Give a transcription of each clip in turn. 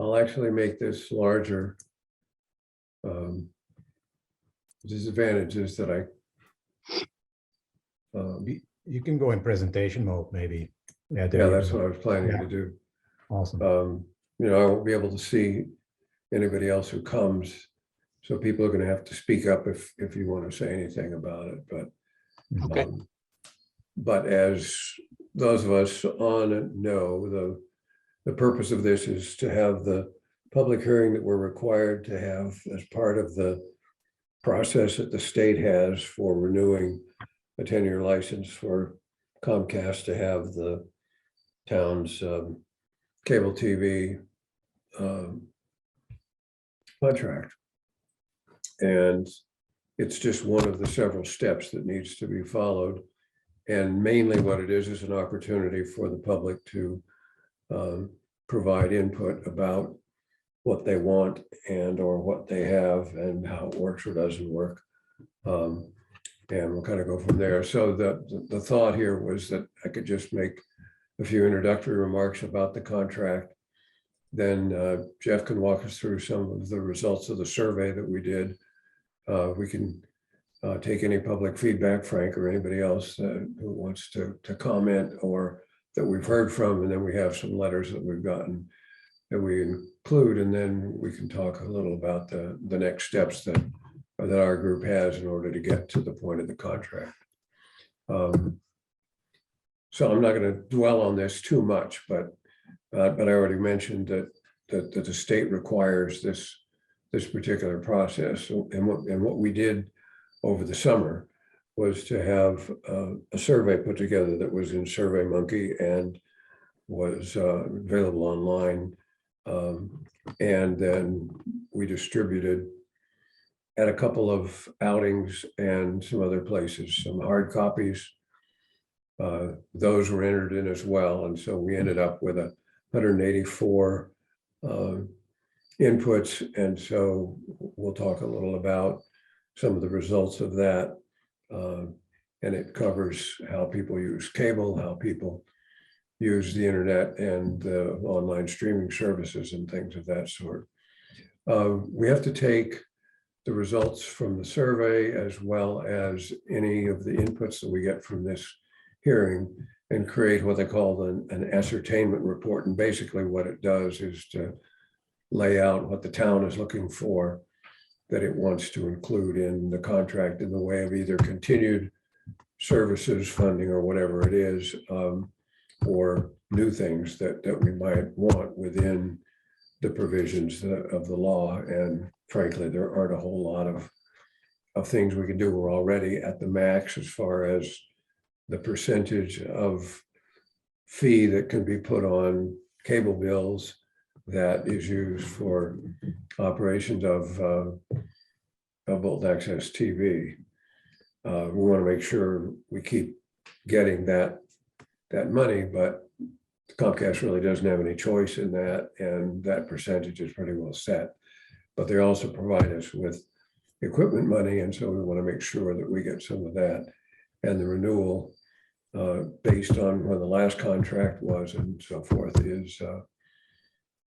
I'll actually make this larger. Disadvantage is that You can go in presentation mode, maybe. yeah, that's what I was planning to do. Awesome. I won't be able to see anybody else who comes. So people are going to have to speak up if you want to say anything about it. But, Okay. but as those of us on it know, the purpose of this is to have the public hearing that we're required to have as part of the process that the state has for renewing a 10-year license for Comcast to have the town's cable TV contract. And it's just one of the several steps that needs to be followed. And mainly what it is an opportunity for the public to provide input about what they want and or what they have and how it works or doesn't work. And we'll kind of go from there. So the thought here was that I could just make a few introductory remarks about the contract. Then Jeff can walk us through some of the results of the survey that we did. We can take any public feedback, Frank, or anybody else who wants to comment or that we've heard from. And then we have some letters that we've gotten that we include, and then we can talk a little about the next steps that our group has in order to get to the point of the contract. So I'm not going to dwell on this too much, but I already mentioned that the state requires this particular process, and what we did over the summer was to have a survey put together that was in SurveyMonkey and was available online. And then we distributed at a couple of outings and some other places, some hard copies. Those were entered in as well. And so we ended up with 184 inputs. And so we'll talk a little about some of the results of that. And it covers how people use cable, how people use the internet and online streaming services and things of that sort. We have to take the results from the survey as well as any of the inputs that we get from this hearing and create what they call an ascertainment report. And basically what it does is to lay out what the town is looking for that it wants to include in the contract in the way of either continued services, funding, or whatever it is, or new things that we might want within the provisions of the law. And frankly, there aren't a whole lot of things we can do. We're already at the max as far as the percentage of fee that can be put on cable bills that is used for operations of both access TV. We want to make sure we keep getting that money, but Comcast really doesn't have any choice in that, and that percentage is pretty well set. But they also provide us with equipment money, and so we want to make sure that we get some of that. And the renewal, based on when the last contract was and so forth, is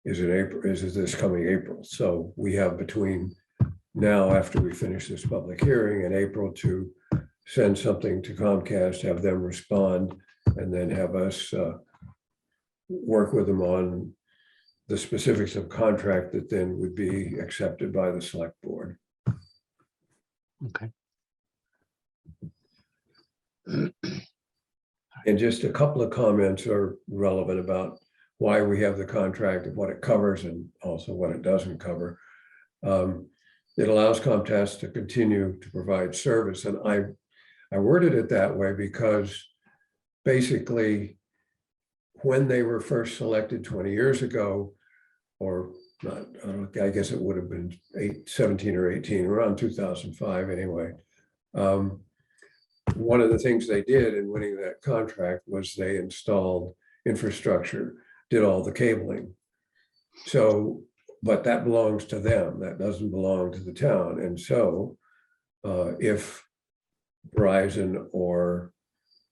in April, is this coming April. So we have between now, after we finish this public hearing, in April to send something to Comcast, have them respond, and then have us work with them on the specifics of contract that then would be accepted by the select board. Okay. And just a couple of comments are relevant about why we have the contract and what it covers and also what it doesn't cover. It allows Comcast to continue to provide service. And I worded it that way because basically when they were first selected 20 years ago, or not, I guess it would have been 17 or 18, around 2005 anyway. One of the things they did in winning that contract was they installed infrastructure, did all the cabling. So, but that belongs to them. That doesn't belong to the town. And so if Verizon or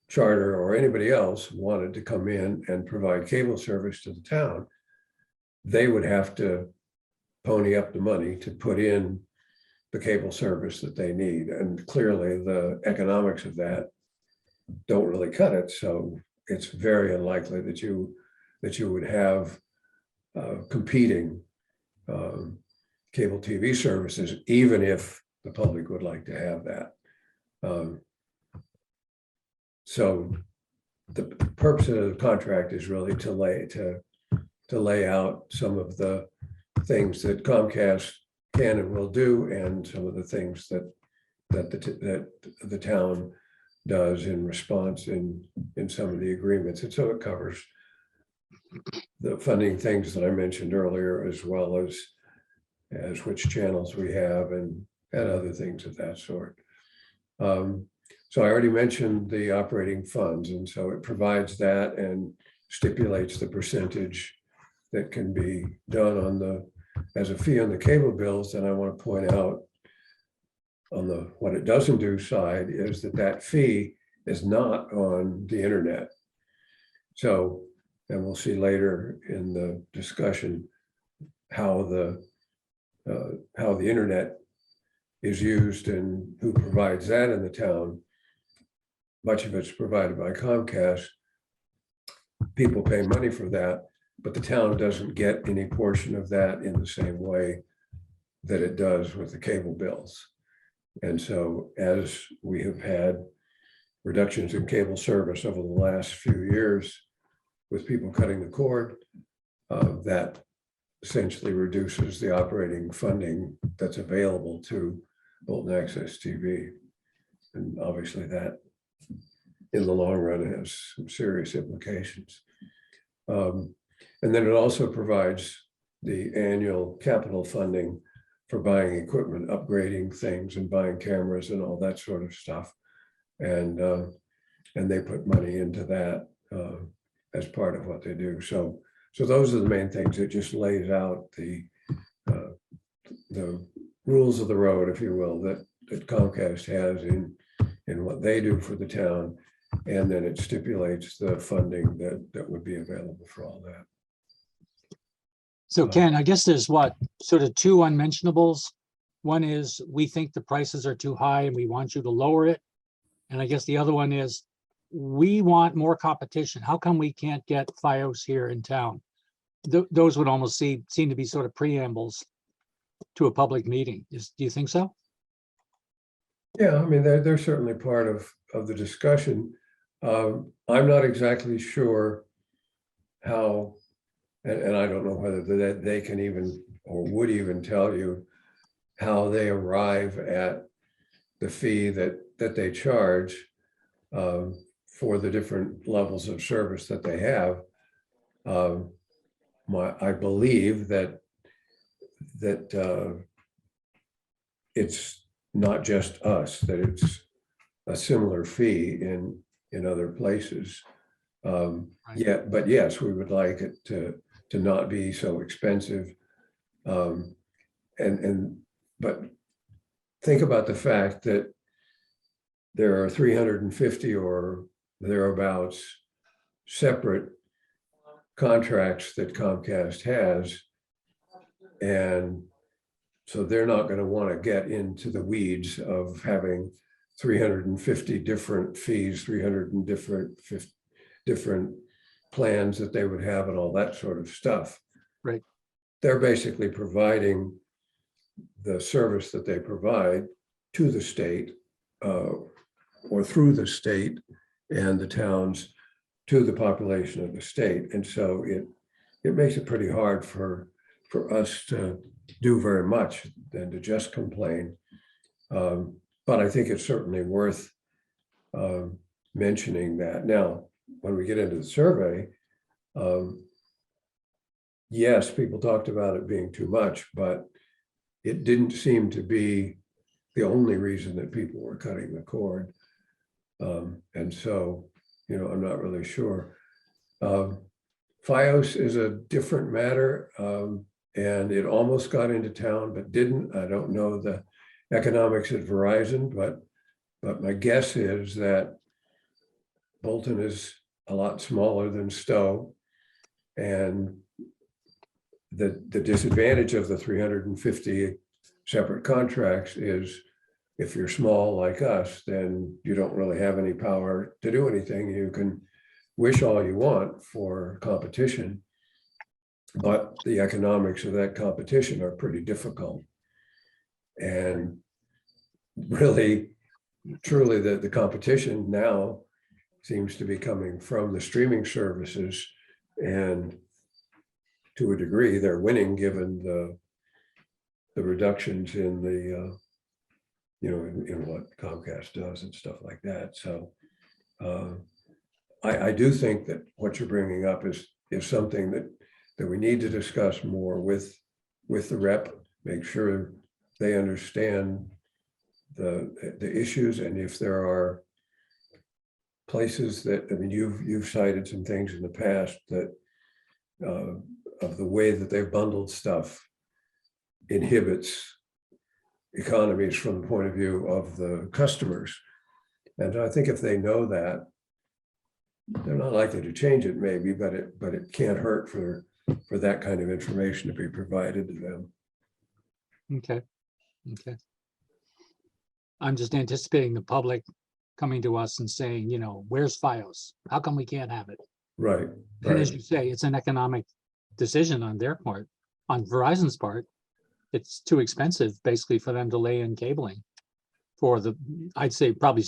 Charter or anybody else wanted to come in and provide cable service to the town, they would have to pony up the money to put in the cable service that they need. And clearly the economics of that don't really cut it. So it's very unlikely that you would have competing cable TV services, even if the public would like to have that. So the purpose of the contract is really to lay out some of the things that Comcast can and will do, and some of the things that the town does in response in some of the agreements. And so it covers the funding things that I mentioned earlier, as well as which channels we have and other things of that sort. So I already mentioned the operating funds, and so it provides that and stipulates the percentage that can be done as a fee on the cable bills. And I want to point out on the what it doesn't do side is that fee is not on the internet. So, and we'll see later in the discussion how the internet is used and who provides that in the town. Much of it's provided by Comcast. People pay money for that, but the town doesn't get any portion of that in the same way that it does with the cable bills. And so as we have had reductions in cable service over the last few years with people cutting the cord, that essentially reduces the operating funding that's available to Bolton Access TV. And obviously that in the long run has some serious implications. And then it also provides the annual capital funding for buying equipment, upgrading things and buying cameras and all that sort of stuff. And they put money into that as part of what they do. So those are the main things. It just lays out the rules of the road, if you will, that Comcast has in what they do for the town. And then it stipulates the funding that would be available for all that. So Ken, I guess there's sort of two unmentionables. One is we think the prices are too high and we want you to lower it. And I guess the other one is we want more competition. How come we can't get FiOS here in town? Those would almost seem to be sort of preambles to a public meeting. Do you think so? Yeah, I mean, they're certainly part of the discussion. I'm not exactly sure how, and I don't know whether they can even or would even tell you how they arrive at the fee that they charge for the different levels of service that they have. I believe that it's not just us, that it's a similar fee in other places. Right. Yeah, but yes, we would like it to not be so expensive. But think about the fact that there are 350 or thereabouts separate contracts that Comcast has. And so they're not going to want to get into the weeds of having 350 different fees, 300 and different plans that they would have and all that sort of stuff. Right. They're basically providing the service that they provide to the state or through the state and the towns to the population of the state. And so it makes it pretty hard for us to do very much than to just complain. But I think it's certainly worth mentioning that. Now, when we get into the survey, yes, people talked about it being too much, but it didn't seem to be the only reason that people were cutting the cord. And so, I'm not really sure. FiOS is a different matter, and it almost got into town, but didn't. I don't know the economics at Verizon, but my guess is that Bolton is a lot smaller than Stowe, and the disadvantage of the 350 separate contracts is if you're small like us, then you don't really have any power to do anything. You can wish all you want for competition, but the economics of that competition are pretty difficult. And really, truly, the competition now seems to be coming from the streaming services, and to a degree, they're winning given the reductions in the in what Comcast does and stuff like that. So I do think that what you're bringing up is something that we need to discuss more with the rep, make sure they understand the issues, and if there are places that, I mean, you've cited some things in the past that of the way that they've bundled stuff inhibits economies from the point of view of the customers. And I think if they know that, they're not likely to change it maybe, but it can't hurt for that kind of information to be provided to them. Okay. I'm just anticipating the public coming to us and saying, where's FiOS? How come we can't have it? Right. And as you say, it's an economic decision on their part, on Verizon's part. It's too expensive basically for them to lay in cabling for I'd say probably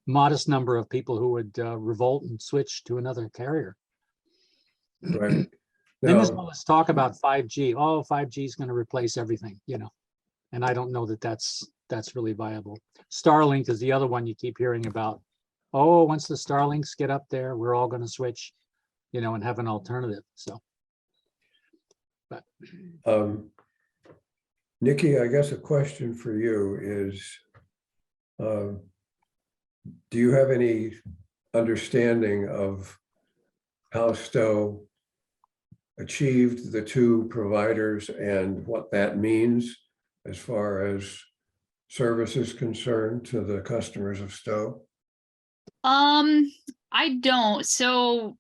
modest number of people who would revolt and switch to another carrier. Right. Then there's all this talk about 5G. Oh, 5G is going to replace everything, and I don't know that that's really viable. Starlink is the other one you keep hearing about. Oh, once the Starlinks get up there, we're all going to switch, and have an alternative. So, but Nikki, I guess a question for you is, do you have any understanding of how Stowe achieved the two providers and what that means as far as service is concerned to the customers of Stowe? I don't. So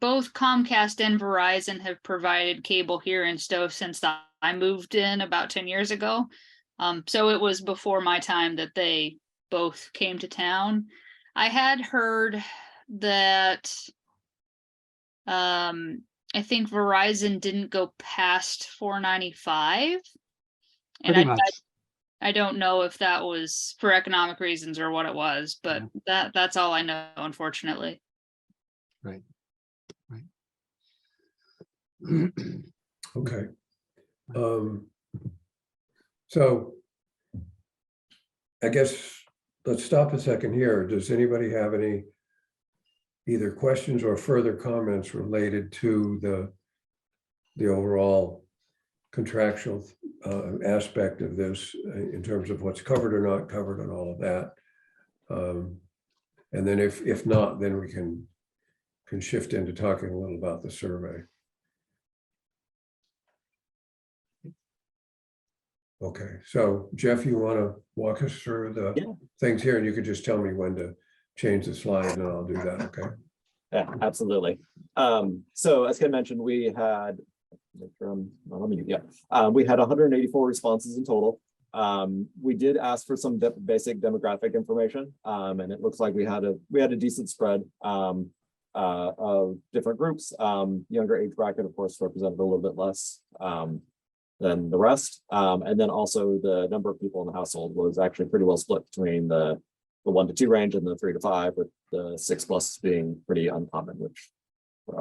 both Comcast and Verizon have provided cable here in Stowe since I moved in about 10 years ago. So it was before my time that they both came to town. I had heard that I think Verizon didn't go past $4.95. And pretty much. I don't know if that was for economic reasons or what it was, but that's all I know, unfortunately. Right. Okay. So I guess let's stop a second here. Does anybody have any either questions or further comments related to the overall contractual aspect of this in terms of what's covered or not covered and all of that? And then if not, then we can shift into talking a little about the survey. Okay, so Jeff, you want to walk us through the things here, and you could just tell me when to change the slide and I'll do that, okay? Yeah, absolutely. So as Ken mentioned, we had we had 184 responses in total. We did ask for some basic demographic information, and it looks like we had a decent spread of different groups. Younger age bracket, of course, represented a little bit less than the rest, and then also the number of people in the household was actually pretty well split between the 1 to 2 range and the 3 to 5, with the 6+ being pretty uncommon, which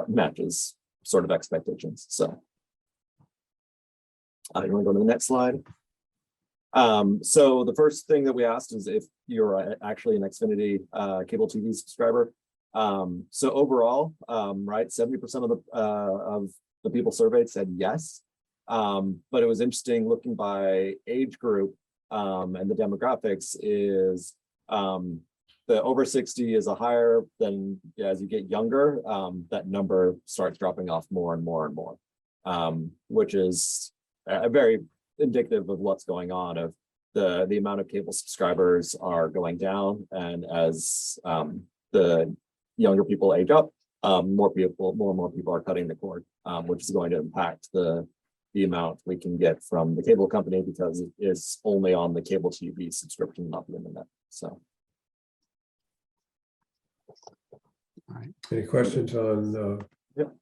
matches sort of expectations. So you want to go to the next slide? So the first thing that we asked is if you're actually an Xfinity cable TV subscriber. So overall, right, 70% of the people surveyed said yes. But it was interesting looking by age group, and the demographics is the over 60 is a higher than as you get younger, that number starts dropping off more and more and more, which is very indicative of what's going on, of the amount of cable subscribers are going down, and as the younger people age up, more and more people are cutting the cord, which is going to impact the the amount we can get from the cable company because it is only on the cable TV subscription, not the internet. So. Any questions on, Yep.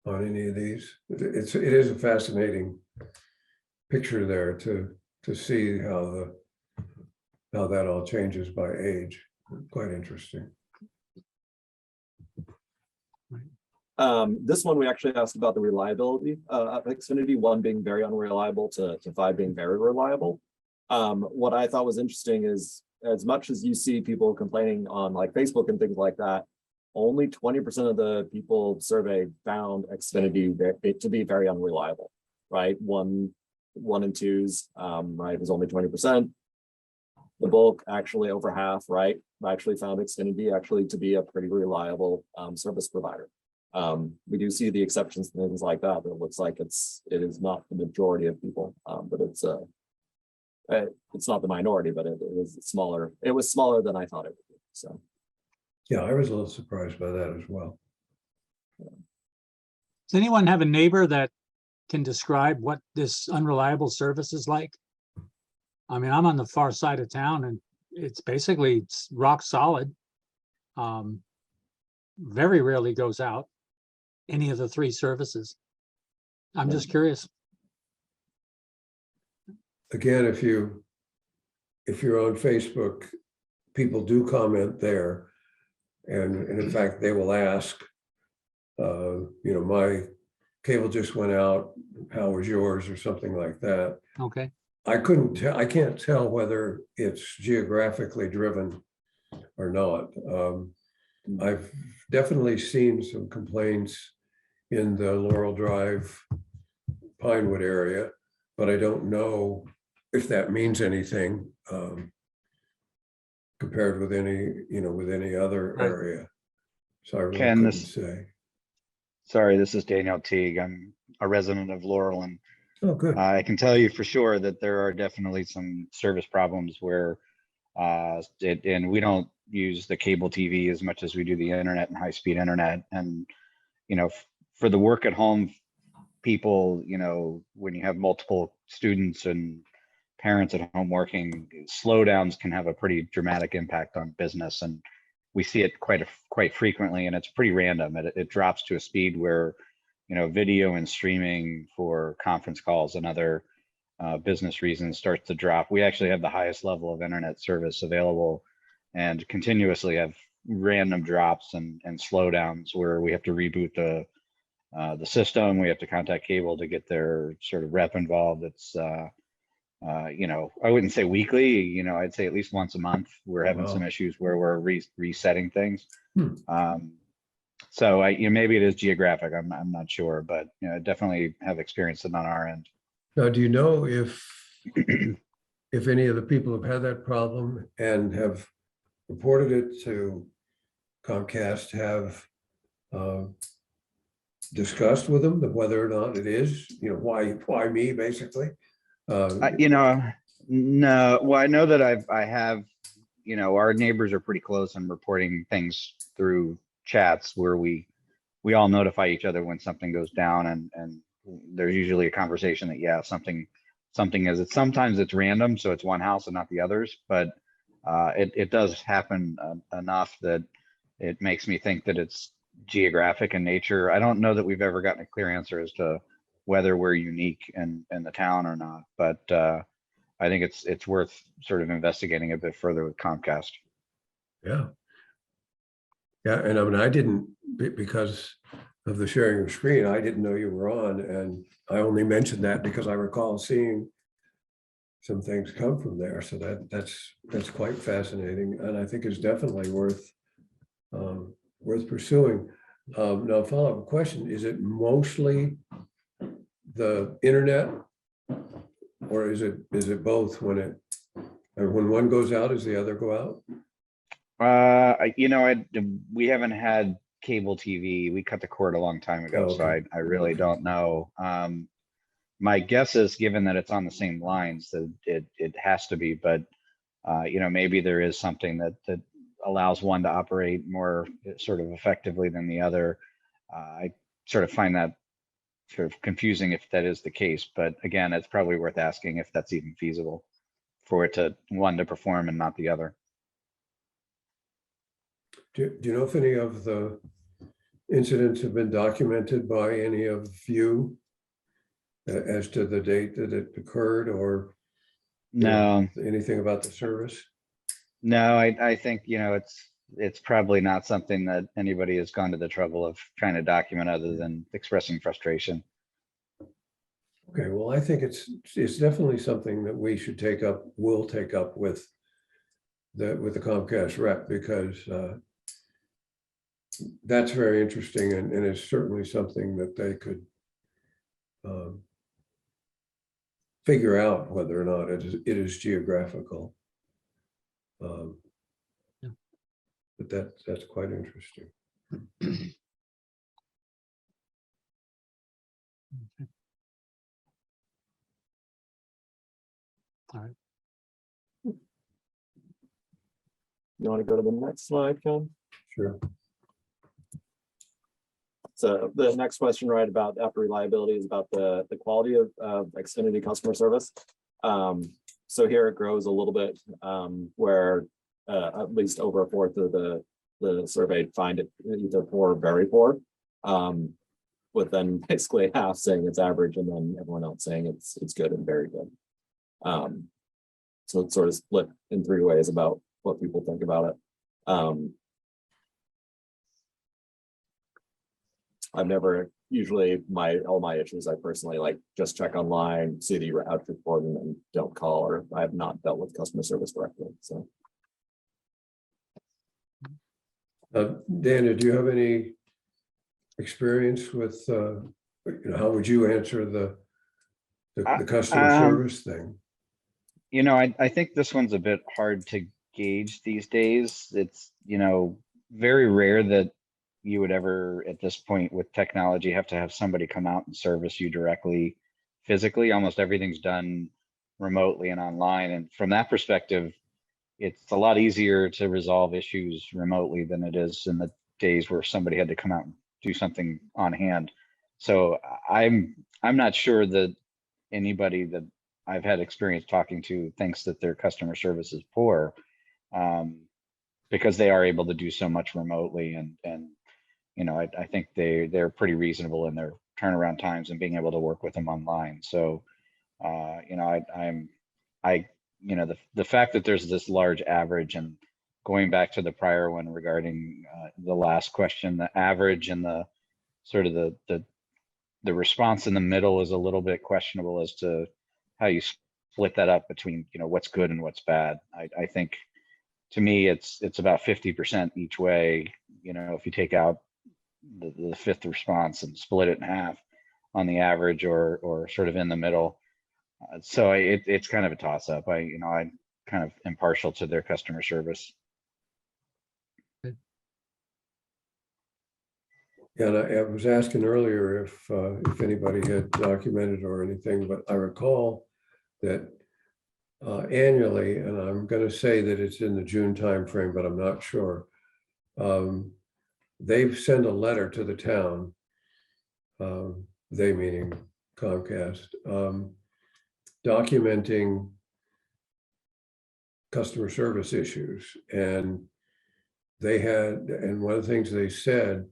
on any of these? It is a fascinating picture there to see how that all changes by age. Quite interesting. This one we actually asked about the reliability of Xfinity, 1 being very unreliable to 5 being very reliable. What I thought was interesting is, as much as you see people complaining on like Facebook and things like that, only 20% of the people surveyed found Xfinity to be very unreliable, right? One and twos, right, was only 20%. The bulk, actually over half, right, actually found Xfinity actually to be a pretty reliable service provider. We do see the exceptions and things like that, but it looks like it is not the majority of people, but it's not the minority, but it was smaller. It was smaller than I thought it would be. So Yeah, I was a little surprised by that as well. Does anyone have a neighbor that can describe what this unreliable service is like? I mean, I'm on the far side of town and it's rock solid. Very rarely goes out, any of the 3 services. I'm just curious. Again, if you're on Facebook, people do comment there. And in fact, they will ask, my cable just went out, how was yours, or something like that. Okay. I can't tell whether it's geographically driven or not. I've definitely seen some complaints in the Laurel Drive, Pinewood area, but I don't know if that means anything compared with any other Right. area. So I really Ken, couldn't say. Sorry, this is Daniel Teague. I'm a resident of Laurel, and Oh, good. I can tell you for sure that there are definitely some service problems where and we don't use the cable TV as much as we do the internet and high-speed internet. And, for the work at home people, when you have multiple students and parents at home working, slowdowns can have a pretty dramatic impact on business. And we see it quite frequently, and it's pretty random. It drops to a speed where, video and streaming for conference calls and other business reasons starts to drop. We actually have the highest level of internet service available and continuously have random drops and slowdowns where we have to reboot the system. We have to contact cable to get their sort of rep involved. It's I wouldn't say weekly, I'd say at least once a month we're having some issues where we're resetting things. So maybe it is geographic. I'm not sure, but definitely have experienced it on our end. Now, do you know if any of the people have had that problem and have reported it to Comcast, have discussed with them whether or not it is, why me, basically? No. Well, I know that I have, our neighbors are pretty close and reporting things through chats where we all notify each other when something goes down, and there's usually a conversation that something is. Sometimes it's random, so it's one house and not the others, but it does happen enough that it makes me think that it's geographic in nature. I don't know that we've ever gotten a clear answer as to whether we're unique in the town or not, but I think it's worth sort of investigating a bit further with Comcast. Yeah. Yeah, and I mean, I didn't, because of the sharing of screen, I didn't know you were on, and I only mentioned that because I recall seeing some things come from there. So that's quite fascinating, and I think is definitely worth pursuing. Now, follow-up question: is it mostly the internet, or is it both? When one goes out, does the other go out? We haven't had cable TV. We cut the cord a long time ago, Okay. so I really don't know. My guess is, given that it's on the same lines, that it has to be, but maybe there is something that allows one to operate more sort of effectively than the other. I sort of find that sort of confusing if that is the case, but again, it's probably worth asking if that's even feasible for it to one to perform and not the other. Do you know if any of the incidents have been documented by any of you as to the date that it occurred, or No, anything about the service? no, I think, it's probably not something that anybody has gone to the trouble of trying to document other than expressing frustration. Okay, well, I think it's definitely something that we should will take up with the Comcast rep, because that's very interesting, and it's certainly something that they could figure out whether or not it is geographical. Yeah. But that's quite interesting. All right. You want to go to the next slide, Ken? Sure. So the next question, right, about after reliability is about the quality of Xfinity customer service. So here it grows a little bit, where at least over a fourth of the surveyed find it either poor or very poor, with then basically half saying it's average and then everyone else saying it's good and very good. So it's sort of split in three ways about what people think about it. I've never, usually all my issues, I personally like just check online, see the outage report and then don't call, or I have not dealt with customer service directly, so. Dana, do you have any experience with, how would you answer the customer service thing? I think this one's a bit hard to gauge these days. It's, very rare that you would ever, at this point with technology, have to have somebody come out and service you directly, physically. Almost everything's done remotely and online. And from that perspective, it's a lot easier to resolve issues remotely than it is in the days where somebody had to come out and do something on hand. So I'm not sure that anybody that I've had experience talking to thinks that their customer service is poor, because they are able to do so much remotely, and I think they're pretty reasonable in their turnaround times and being able to work with them online. So the fact that there's this large average, and going back to the prior one regarding the last question, the average and the sort of the response in the middle is a little bit questionable as to how you split that up between, what's good and what's bad. I think, to me, it's about 50% each way. If you take out the fifth response and split it in half on the average, or sort of in the middle. So it's kind of a toss up. I'm kind of impartial to their customer service. Yeah, and I was asking earlier if anybody had documented or anything, but I recall that annually, and I'm going to say that it's in the June timeframe, but I'm not sure. They've sent a letter to the town, they meaning Comcast, documenting customer service issues. And one of the things they said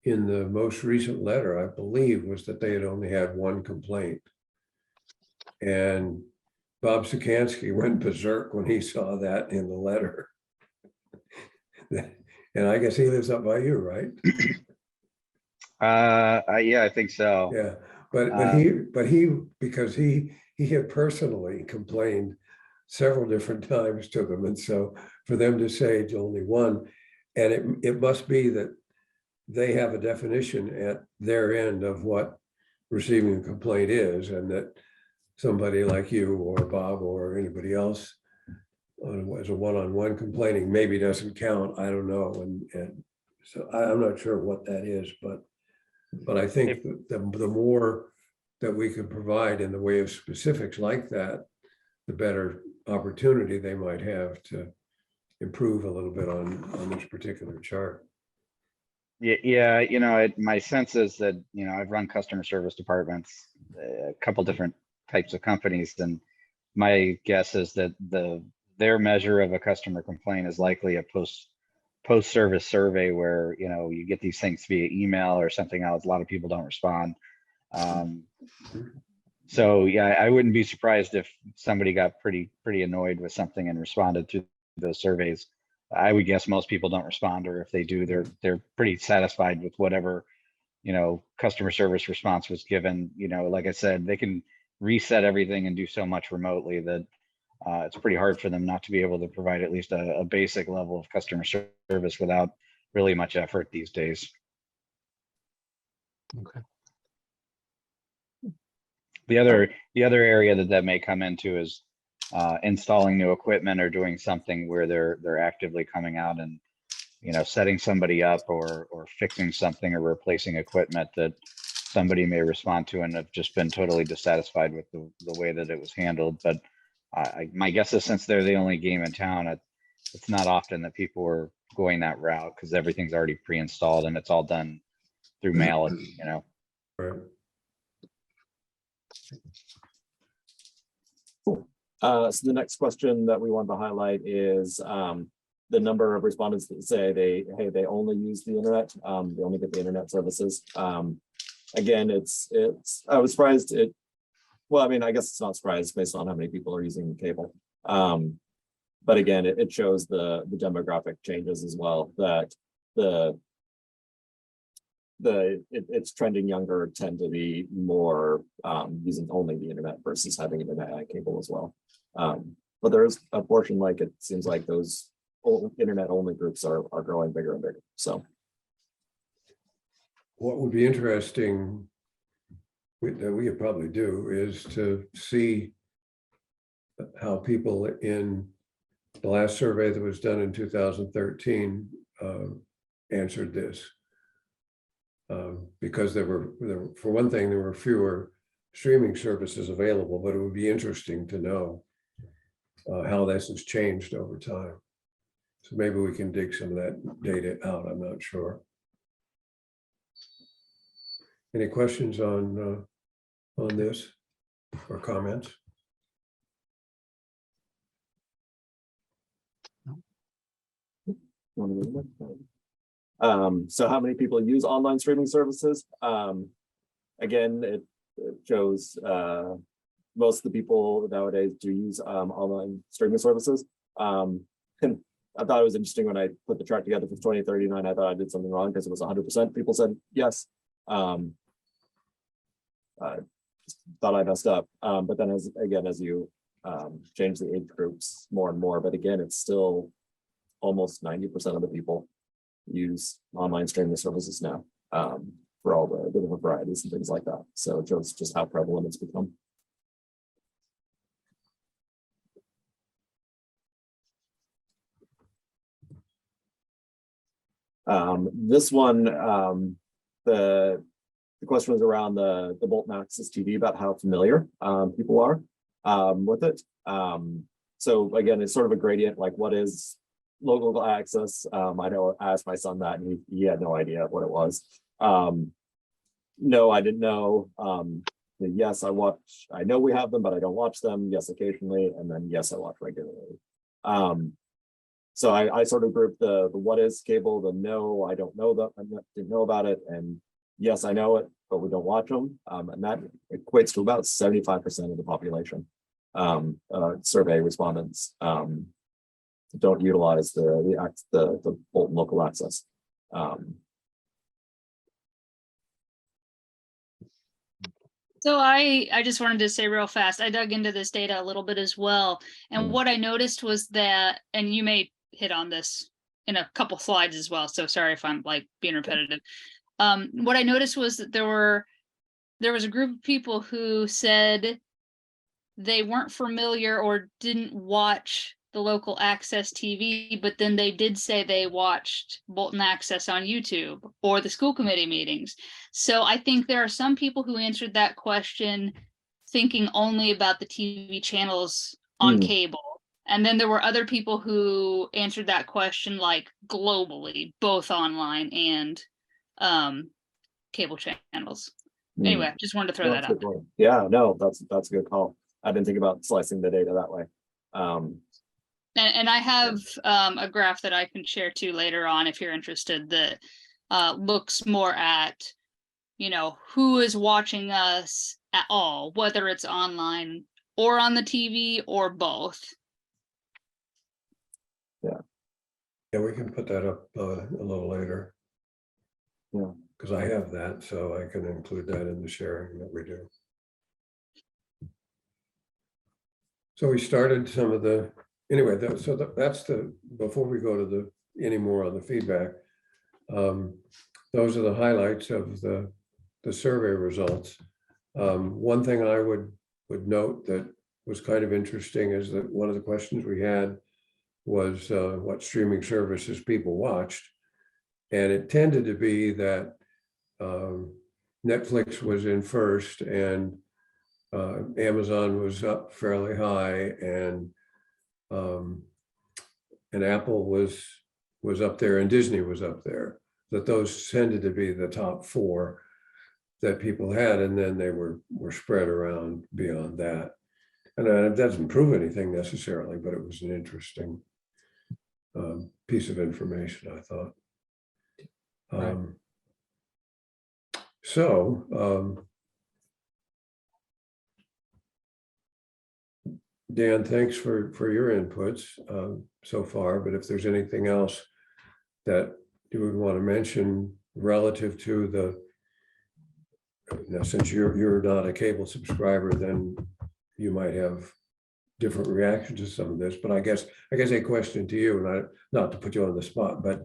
in the most recent letter, I believe, was that they had only had one complaint. And Bob Sikansky went berserk when he saw that in the letter. And I guess he lives up by you, right? Yeah, I think so. Yeah, but he because he had personally complained several different times to them, and so for them to say it's only one, and it must be that they have a definition at their end of what receiving a complaint is, and that somebody like you or Bob or anybody else as a one-on-one complaining maybe doesn't count. I don't know, and so I'm not sure what that is, but I think the more that we could provide in the way of specifics like that, the better opportunity they might have to improve a little bit on this particular chart. Yeah, my sense is that, I've run customer service departments, a couple different types of companies, and my guess is that their measure of a customer complaint is likely a post-service survey where, you get these things via email or something else. A lot of people don't respond. So yeah, I wouldn't be surprised if somebody got pretty annoyed with something and responded to those surveys. I would guess most people don't respond, or if they do, they're pretty satisfied with whatever, customer service response was given. Like I said, they can reset everything and do so much remotely that it's pretty hard for them not to be able to provide at least a basic level of customer service without really much effort these days. Okay. The other area that may come into is installing new equipment or doing something where they're actively coming out and setting somebody up or fixing something or replacing equipment that somebody may respond to and have just been totally dissatisfied with the way that it was handled. But my guess is, since they're the only game in town, it's not often that people are going that route, because everything's already pre-installed and it's all done through mail. Right. So the next question that we want to highlight is the number of respondents that say they only use the internet, they only get the internet services. Again, I was surprised. Well, I mean, I guess it's not surprised based on how many people are using cable. But again, it shows the demographic changes as well, that it's trending younger tend to be more using only the internet versus having internet and cable as well. But there is a portion, like it seems like those internet only groups are growing bigger and bigger. So What would be interesting, that we could probably do, is to see how people in the last survey that was done in 2013 answered this. Because there were, for one thing, there were fewer streaming services available, but it would be interesting to know how this has changed over time. So maybe we can dig some of that data out. I'm not sure. Any questions on this or comments? So how many people use online streaming services? Again, it shows most of the people nowadays do use online streaming services. And I thought it was interesting when I put the chart together for 2039. I thought I did something wrong because it was 100%. People said yes. I thought I messed up. But then as you change the age groups more and more, but again, it's still almost 90% of the people use online streaming services now for all the different varieties and things like that. So it shows just how prevalent it's become. This one, the question was around the Bolton Access TV, about how familiar people are with it. So again, it's sort of a gradient, like what is local access? I know I asked my son that, and he had no idea what it was. No, I didn't know. Yes, I know we have them, but I don't watch them. Yes, occasionally, and then yes, I watch regularly. So I sort of grouped the what is cable, the no, I don't know that, I didn't know about it, and yes, I know it, but we don't watch them. And that equates to about 75% of the population. Survey respondents don't utilize the Bolton local access. So I just wanted to say real fast, I dug into this data a little bit as well. And what I noticed was that, and you may hit on this in a couple slides as well, so sorry if I'm like being repetitive. What I noticed was that there was a group of people who said they weren't familiar or didn't watch the local access TV, but then they did say they watched Bolton Access on YouTube or the school committee meetings. So I think there are some people who answered that question thinking only about the TV channels on cable. And then there were other people who answered that question like globally, both online and cable channels. Hmm. Anyway, just wanted to throw No, that that's a out good there. point. Yeah, no, that's a good call. I didn't think about slicing the data that way. And I have a graph that I can share too later on if you're interested that looks more at, you know, who is watching us at all, whether it's online or on the TV or both. Yeah, we can put that up a little later. Yeah. Because I have that, so I can include that in the sharing that we do. So we started some of the, anyway, that's the, before we go to the, any more on the feedback. Those are the highlights of the survey results. One thing I would note that was kind of interesting is that one of the questions we had was what streaming services people watched. And it tended to be that Netflix was in first and Amazon was up fairly high, and Apple was up there, and Disney was up there. That those tended to be the top four that people had, and then they were spread around beyond that. And it doesn't prove anything necessarily, but it was an interesting piece of information, I thought. Right. Dan, thanks for your inputs so far, but if there's anything else that you would want to mention relative to the, now, since you're not a cable subscriber, then you might have different reactions to some of this, but I guess a question to you, and not to put you on the spot, but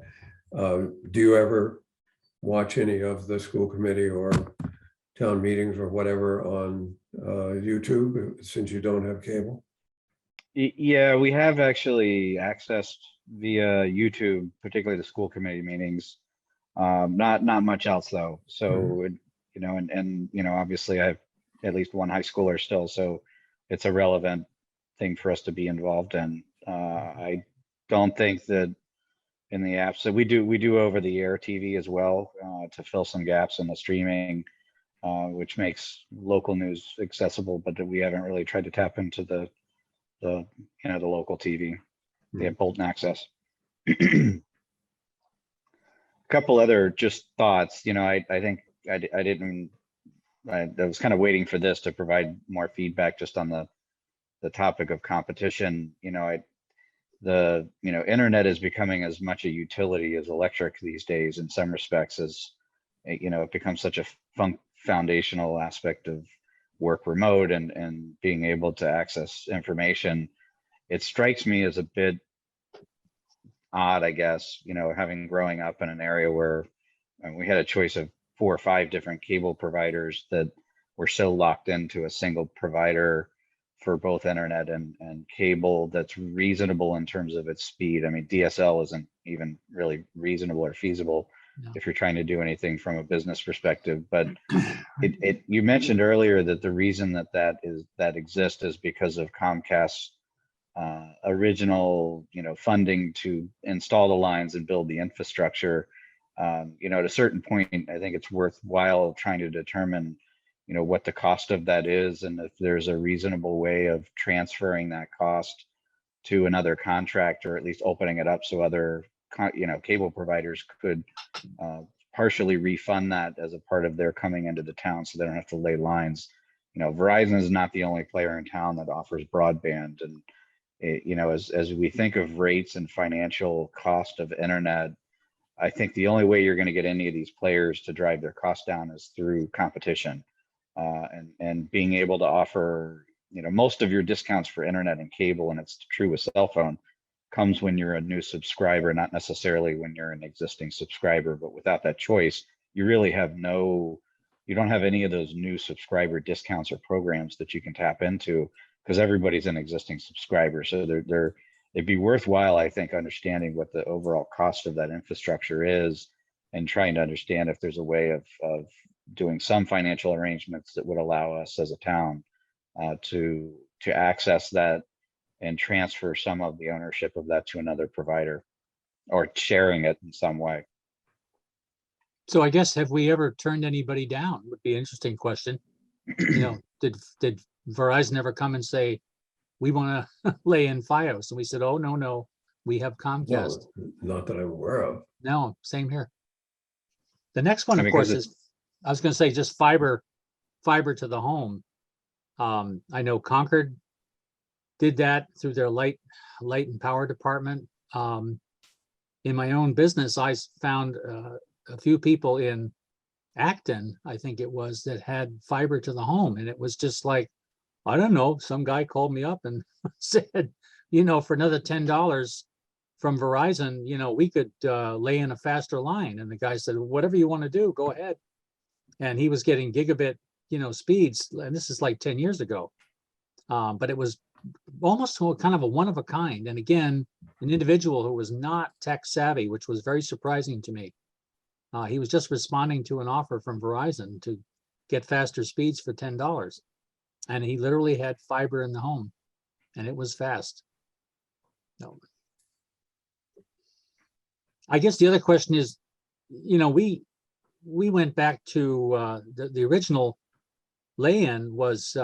do you ever watch any of the school committee or town meetings or whatever on YouTube since you don't have cable? Yeah, we have actually accessed via YouTube, particularly the school committee meetings. Not much else though. So, you know, and you know, obviously I have at least one high schooler still, so it's a relevant thing for us to be involved in. I don't think that in the apps, so we do over the air TV as well to fill some gaps in the streaming, which makes local news accessible, but we haven't really tried to tap into the you know, the local TV, the Bolton access. A couple other just thoughts, you know, I think I was kind of waiting for this to provide more feedback just on the topic of competition. You know, the internet is becoming as much a utility as electric these days in some respects, as you know, it becomes such a foundational aspect of work remote and being able to access information. It strikes me as a bit odd, I guess, you know, growing up in an area where we had a choice of 4 or 5 different cable providers that were so locked into a single provider for both internet and cable that's reasonable in terms of its speed. I mean, DSL isn't even really reasonable or feasible if you're trying to do anything from a business perspective. But you mentioned earlier that the reason that exists is because of Comcast's original, you know, funding to install the lines and build the infrastructure. You know, at a certain point, I think it's worthwhile trying to determine, you know, what the cost of that is, and if there's a reasonable way of transferring that cost to another contract, or at least opening it up so other, you know, cable providers could partially refund that as a part of their coming into the town, so they don't have to lay lines. You know, Verizon is not the only player in town that offers broadband, and you know, as we think of rates and financial cost of internet, I think the only way you're going to get any of these players to drive their costs down is through competition, and being able to offer, you know, most of your discounts for internet and cable, and it's true with cell phone, comes when you're a new subscriber, not necessarily when you're an existing subscriber. But without that choice, you really have you don't have any of those new subscriber discounts or programs that you can tap into, because everybody's an existing subscriber. So it'd be worthwhile, I think, understanding what the overall cost of that infrastructure is, and trying to understand if there's a way of doing some financial arrangements that would allow us as a town to access that and transfer some of the ownership of that to another provider, or sharing it in some way. So I guess, have we ever turned anybody down? Would be an interesting question. You know, did Verizon ever come and say, we want to lay in FiOS? And we said, oh, no, we have Comcast. Well, not that I'm aware of. No, same here. The next one, I of mean, course, 'cause is, I was gonna say just fiber to the home. I know Concord did that through their light and power department. In my own business, I found a few people in Acton, I think it was, that had fiber to the home, and it was just like, I don't know, some guy called me up and said, you know, for another $10 from Verizon, you know, we could lay in a faster line. And the guy said, whatever you want to do, go ahead. And he was getting gigabit, you know, speeds, and this is like 10 years ago. But it was almost kind of a one of a kind. And again, an individual who was not tech savvy, which was very surprising to me. He was just responding to an offer from Verizon to get faster speeds for $10. And he literally had fiber in the home, and it was fast. No. I guess the other question is, you know, we went back to the original lay-in was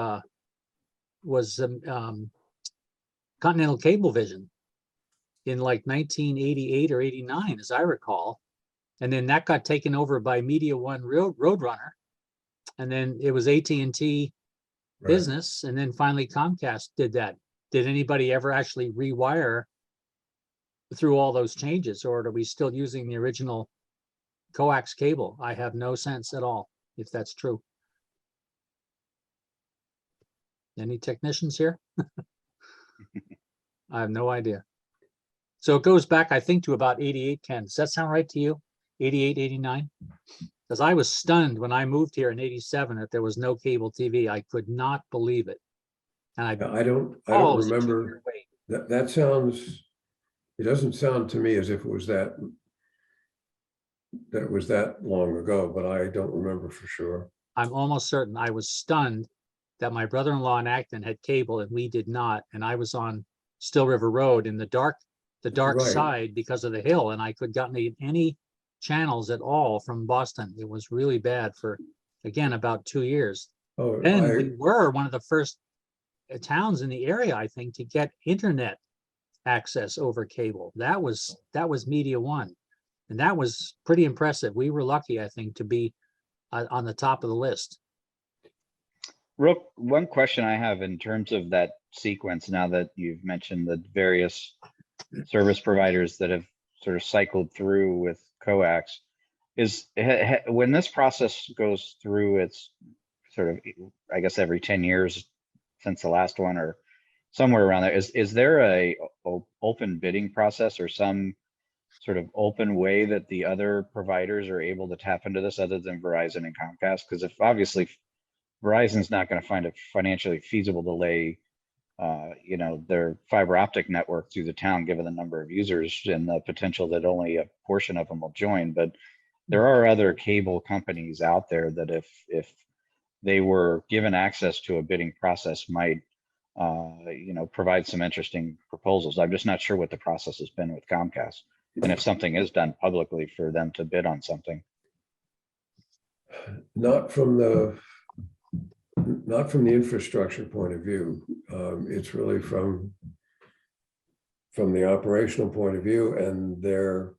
Continental Cablevision in like 1988 or 89, as I recall. And then that got taken over by Media One Roadrunner. And then it was AT&T Right. Business. And then finally Comcast did that. Did anybody ever actually rewire through all those changes, or are we still using the original coax cable? I have no sense at all if that's true. Any technicians here? I have no idea. So it goes back, I think, to about 88, Ken. Does that sound right to you? 88, 89? Because I was stunned when I moved here in 87 that there was no cable TV. I could not believe it. And I don't it was a remember. 2-year wait. That sounds, it doesn't sound to me as if it was that it was that long ago, but I don't remember for sure. I'm almost certain. I was stunned that my brother-in-law in Acton had cable and we did not. And I was on Still River Road in the dark Right. side because of the hill, and I could gotten any channels at all from Boston. It was really bad for, again, about 2 years. Oh, And we were one of the first towns in the area, I think, to get internet access over cable. That was Media One, and that was pretty impressive. We were lucky, I think, to be on the top of the list. One question I have in terms of that sequence, now that you've mentioned the various service providers that have sort of cycled through with coax, is when this process goes through its sort of, I guess, every 10 years since the last one or somewhere around there, is there a open bidding process or some sort of open way that the other providers are able to tap into this other than Verizon and Comcast? Because if obviously Verizon's not going to find it financially feasible to lay you know, their fiber optic network through the town, given the number of users and the potential that only a portion of them will join. But there are other cable companies out there that if they were given access to a bidding process might, you know, provide some interesting proposals. I'm just not sure what the process has been with Comcast, and if something is done publicly for them to bid on something. Not from the infrastructure point of view. It's really from the operational point of view, and they're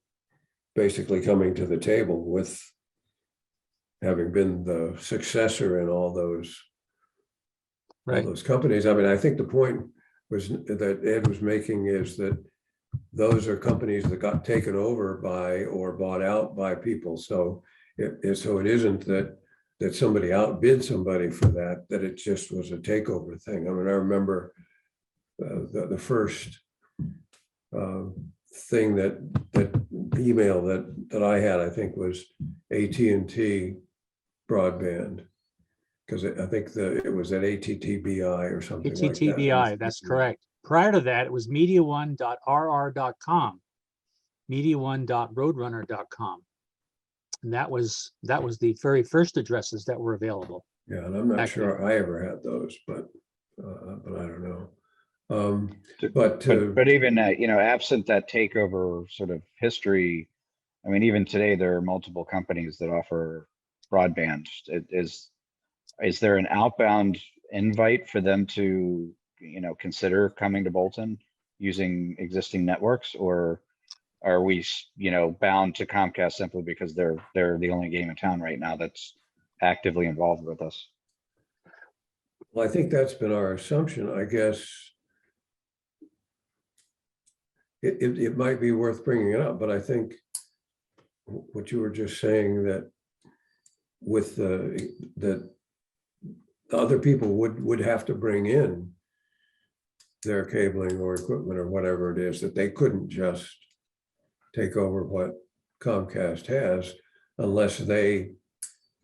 basically coming to the table with having been the successor in all those companies. I mean, I think the point was that Ed was making is that those are companies that got taken over by or bought out by people. So it isn't that somebody outbid somebody for that it just was a takeover thing. I mean, I remember the first thing that email that I had, I think, was AT&T broadband, because I think it was at ATTBI or something like that. ATTBI, that's correct. Prior to that, it was mediaone.rr.com, mediaone.roadrunner.com. And that was the very first addresses that were available. Yeah, and I'm not sure I ever had those, but I don't know. But even you know, absent that takeover sort of history, I mean, even today, there are multiple companies that offer broadband. Is there an outbound invite for them to, consider coming to Bolton using existing networks? Or are we, bound to Comcast simply because they're the only game in town right now that's actively involved with us? Well, I think that's been our assumption, I guess. It might be worth bringing it up, but I think what you were just saying, that with that other people would have to bring in their cabling or equipment or whatever it is, that they couldn't just take over what Comcast has unless they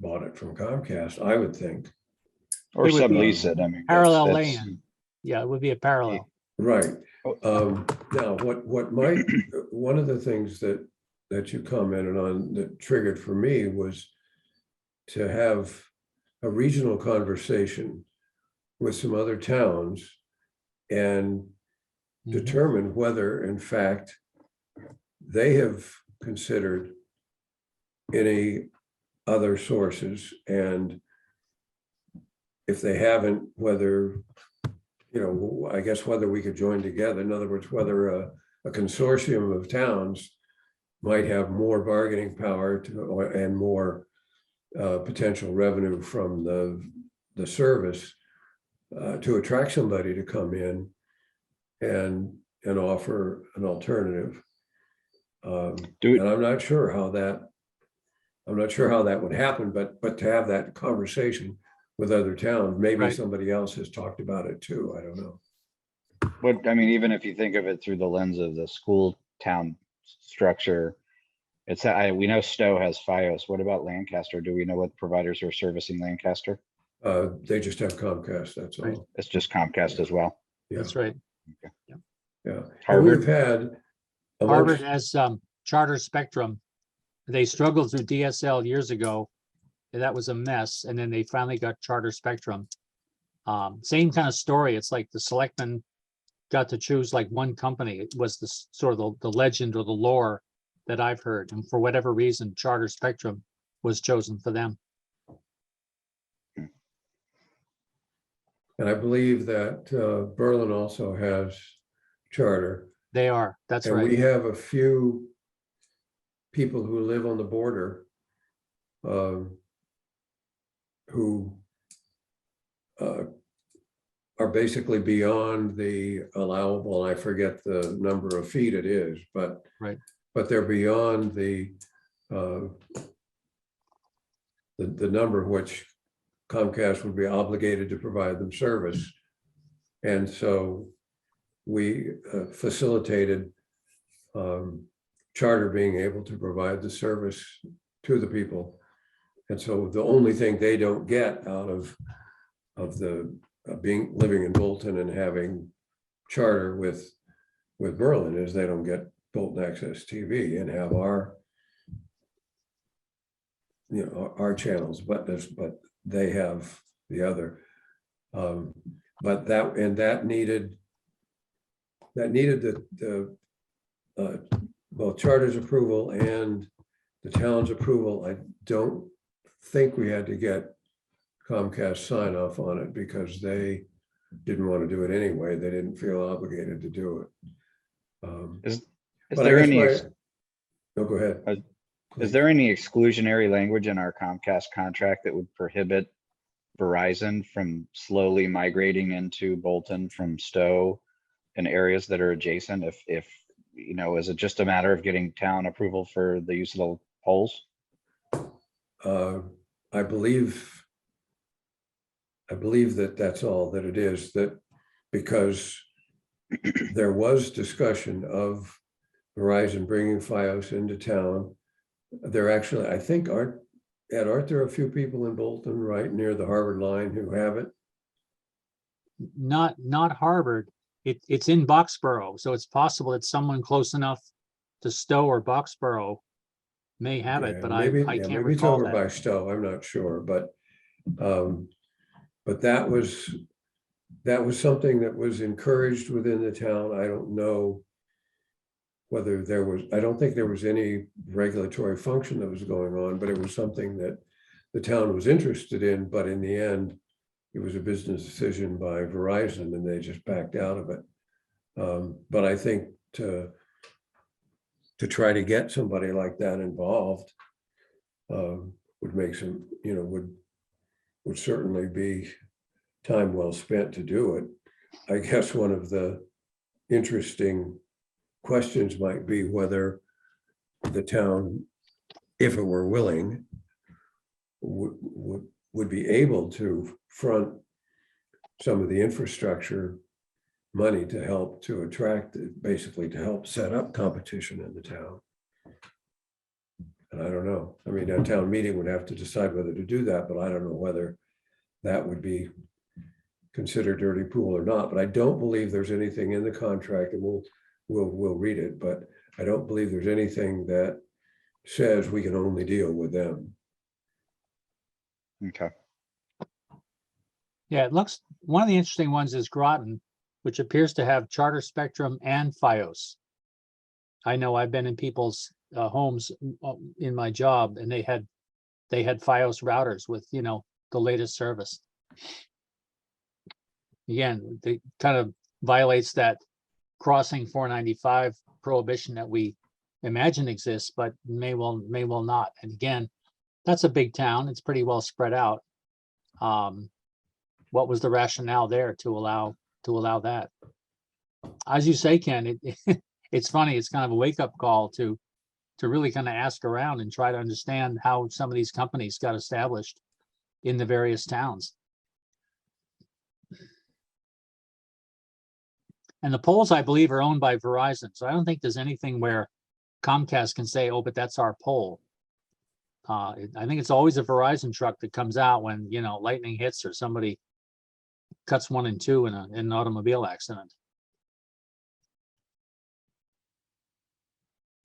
bought it from Comcast, I would think. Or It would be sublease it, I mean. Parallel that's- LAN. Yeah, it would be a parallel. Right. Oh. Now, what might, one of the things that you commented on that triggered for me was to have a regional conversation with some other towns and Mhm. determine whether, in fact, they have considered any other sources, and if they haven't, whether, I guess whether we could join together. In other words, whether a consortium of towns might have more bargaining power and more potential revenue from the service to attract somebody to come in and offer an alternative. Do- And I'm not sure how that would happen, but to have that conversation with other towns, maybe Right. somebody else has talked about it too. I don't know. But I mean, even if you think of it through the lens of the school town structure, we know Stowe has FiOS. What about Lancaster? Do we know what providers are servicing Lancaster? They just have Comcast, that's Right. all. It's just Comcast as well. Yeah, That's right. yeah. And Harvard? we've had Harvard amongst, has Charter Spectrum. They struggled through DSL years ago. And that was a mess. And then they finally got Charter Spectrum. Same kind of story. It's like the selectmen got to choose like one company. It was the sort of the legend or the lore that I've heard. And for whatever reason, Charter Spectrum was chosen for them. and I believe that Berlin also has Charter. They are. That's And we right. have a few people who live on the border who are basically beyond the allowable, I forget the number of feet it is, but Right. but they're beyond the number which Comcast would be obligated to provide them service. And so we facilitated Charter being able to provide the service to the people. And so the only thing they don't get out of living in Bolton and having Charter with Berlin is they don't get Bolton Access TV and have our channels, but they have the other. But that needed the both Charter's approval and the town's approval. I don't think we had to get Comcast sign off on it because they didn't want to do it anyway. They didn't feel obligated to do it. Is But I there guess any, no, go ahead. is there any exclusionary language in our Comcast contract that would prohibit Verizon from slowly migrating into Bolton from Stowe and areas that are adjacent? If is it just a matter of getting town approval for the use of the poles? I believe that that's all that it is, that because there was discussion of Verizon bringing FiOS into town. There actually, I think, aren't there a few people in Bolton right near the Harvard line who have it? Not Harvard. It's in Boxborough. So it's possible that someone close enough to Stowe or Boxborough may have it, Yeah, but maybe, I yeah, can't maybe it's recall over that. by Stowe, I'm not sure, but that was something that was encouraged within the town. I don't know whether there was, I don't think there was any regulatory function that was going on, but it was something that the town was interested in, but in the end, it was a business decision by Verizon and they just backed out of it. But I think to try to get somebody like that involved would make some, would certainly be time well spent to do it. I guess one of the interesting questions might be whether the town, if it were willing, would be able to front some of the infrastructure money to help to attract, basically to help set up competition in the town. And I don't know. I mean, a town meeting would have to decide whether to do that, but I don't know whether that would be considered dirty pool or not. But I don't believe there's anything in the contract, and we'll read it, but I don't believe there's anything that says we can only deal with them. Okay. Yeah, it looks, one of the interesting ones is Groton, which appears to have Charter Spectrum and FiOS. I know I've been in people's homes in my job, and they had FiOS routers with, the latest service. Again, it kind of violates that crossing 495 prohibition that we imagine exists, but may well not. And again, that's a big town. It's pretty well spread out. What was the rationale there to allow that? As you say, Ken, it's funny. It's kind of a wake-up call to really kind of ask around and try to understand how some of these companies got established in the various towns. And the poles, I believe, are owned by Verizon. So I don't think there's anything where Comcast can say, oh, but that's our pole. I think it's always a Verizon truck that comes out when, lightning hits or somebody cuts one in two in an automobile accident.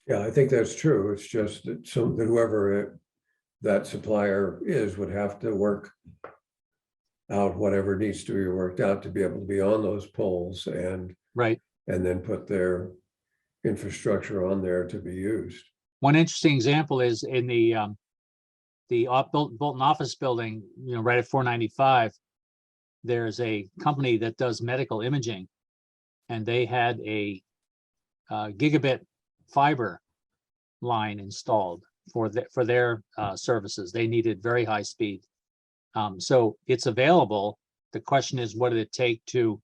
Yeah, I think that's true. It's just that that whoever that supplier is would have to work out whatever needs to be worked out to be able to be on those poles and then put their infrastructure on there to be used. One interesting example is in the Bolton office building, right at 495, there's a company that does medical imaging, and they had a gigabit fiber line installed for their services. They needed very high speed. So it's available. The question is, what did it take to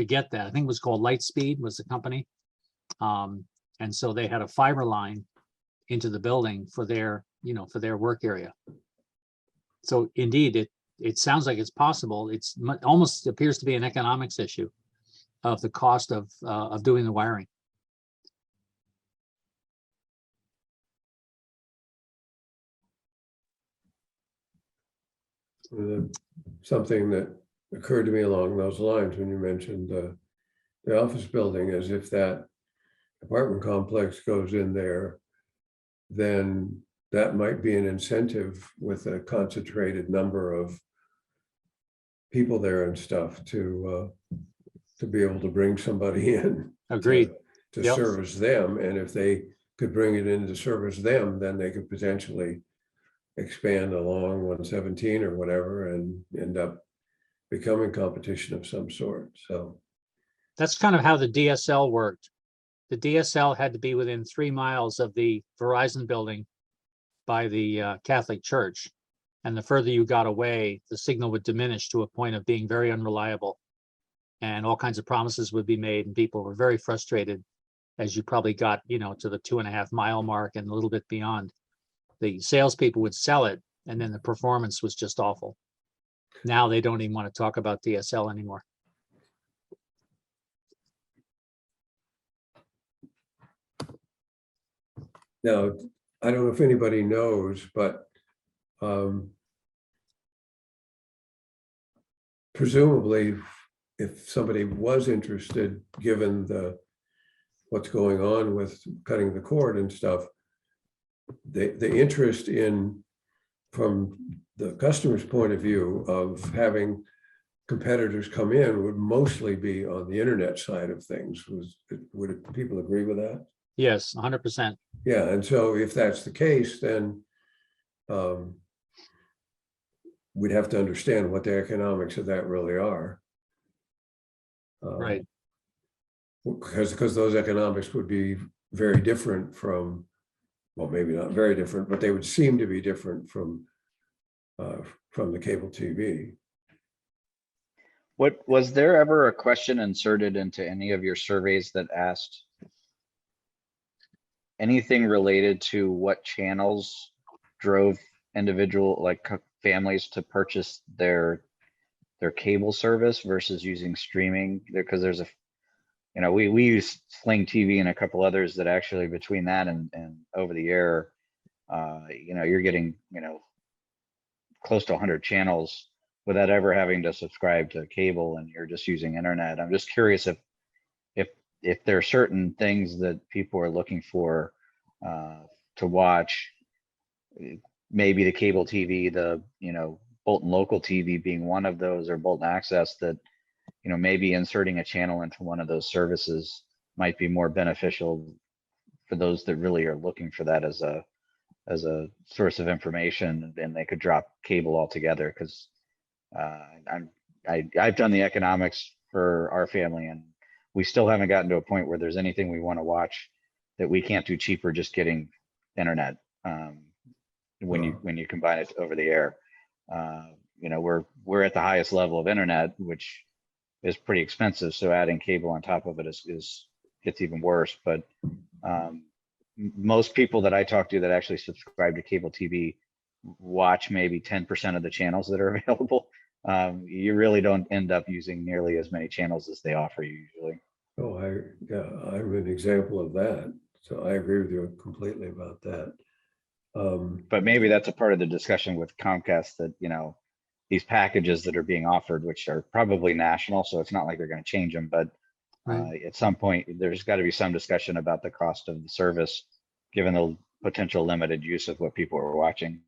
get that? I think it was called Lightspeed was the company. And so they had a fiber line into the building for their work area. So indeed, it sounds like it's possible. It's almost appears to be an economics issue of the cost of doing the wiring. Something that occurred to me along those lines when you mentioned the office building is if that apartment complex goes in there, then that might be an incentive with a concentrated number of people there and stuff to be able to bring somebody in. Agreed. To Yep. service them. And if they could bring it in to service them, then they could potentially expand along 117 or whatever and end up becoming competition of some sort. So That's kind of how the DSL worked. The DSL had to be within 3 miles of the Verizon building by the Catholic Church. And the further you got away, the signal would diminish to a point of being very unreliable. And all kinds of promises would be made, and people were very frustrated as you probably got, to the 2.5 mile mark and a little bit beyond. The salespeople would sell it, and then the performance was just awful. Now they don't even want to talk about DSL anymore. now, I don't know if anybody knows, but presumably, if somebody was interested, given what's going on with cutting the cord and stuff, the interest in, from the customer's point of view of having competitors come in would mostly be on the internet side of things. Would people agree with that? Yes, 100%. Yeah, and so if that's the case, then we'd have to understand what the economics of that really are. Right. Because those economics would be very different from, well, maybe not very different, but they would seem to be different from the cable TV. What, was there ever a question inserted into any of your surveys that asked anything related to what channels drove individual, like families to purchase their cable service versus using streaming? Because there's a, you know, we use Sling TV and a couple others that actually between that and over the air, you know, you're getting, you know, close to 100 channels without ever having to subscribe to cable, and you're just using internet. I'm just curious if there are certain things that people are looking for to watch, maybe the cable TV, the, you know, Bolton local TV being one of those, or Bolton Access, that, you know, maybe inserting a channel into one of those services might be more beneficial for those that really are looking for that as a source of information, and they could drop cable altogether. Because I've done the economics for our family, and we still haven't gotten to a point where there's anything we want to watch that we can't do cheaper just getting internet. When you combine it over the air, you know, we're at the highest level of internet, which is pretty expensive. So adding cable on top of it gets even worse. But most people that I talk to that actually subscribe to cable TV watch maybe 10% of the channels that are available. You really don't end up using nearly as many channels as they offer you usually. Oh, I'm an example of that. So I agree with you completely about that. But maybe that's a part of the discussion with Comcast, that, you know, these packages that are being offered, which are probably national, so it's not like they're going to change them, but at some point there's got to be some discussion about the cost of the service, given the potential limited use of what people are watching.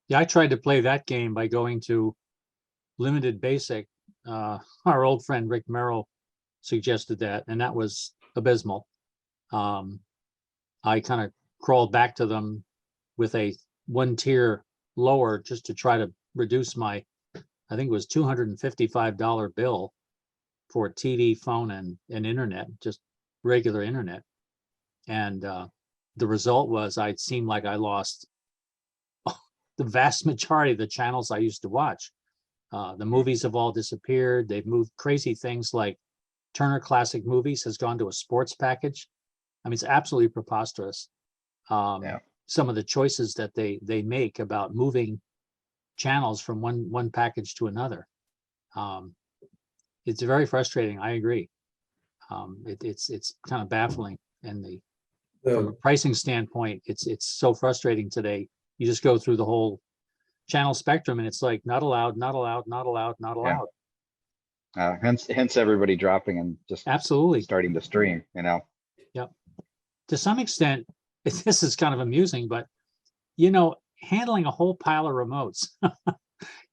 Yeah, I tried to play that game by going to limited basic. Our old friend Rick Merrill suggested that, and that was abysmal. I kind of crawled back to them with a one tier lower just to try to reduce my, I think it was $255 bill for TV, phone, and internet, just regular internet. And the result was I'd seemed like I lost the vast majority of the channels I used to watch. The movies have all disappeared. They've moved crazy things like Turner Classic Movies has gone to a sports package. I mean, it's absolutely preposterous. Some of the choices that they make about moving channels from one package to another. It's very frustrating. I agree. It's kind of baffling, and from a pricing standpoint, it's so frustrating today. You just go through the whole channel spectrum, and it's like not allowed, not allowed, not allowed, not allowed. Hence everybody dropping and just Absolutely starting to stream, you know. Yep. To some extent, this is kind of amusing, but you know, handling a whole pile of remotes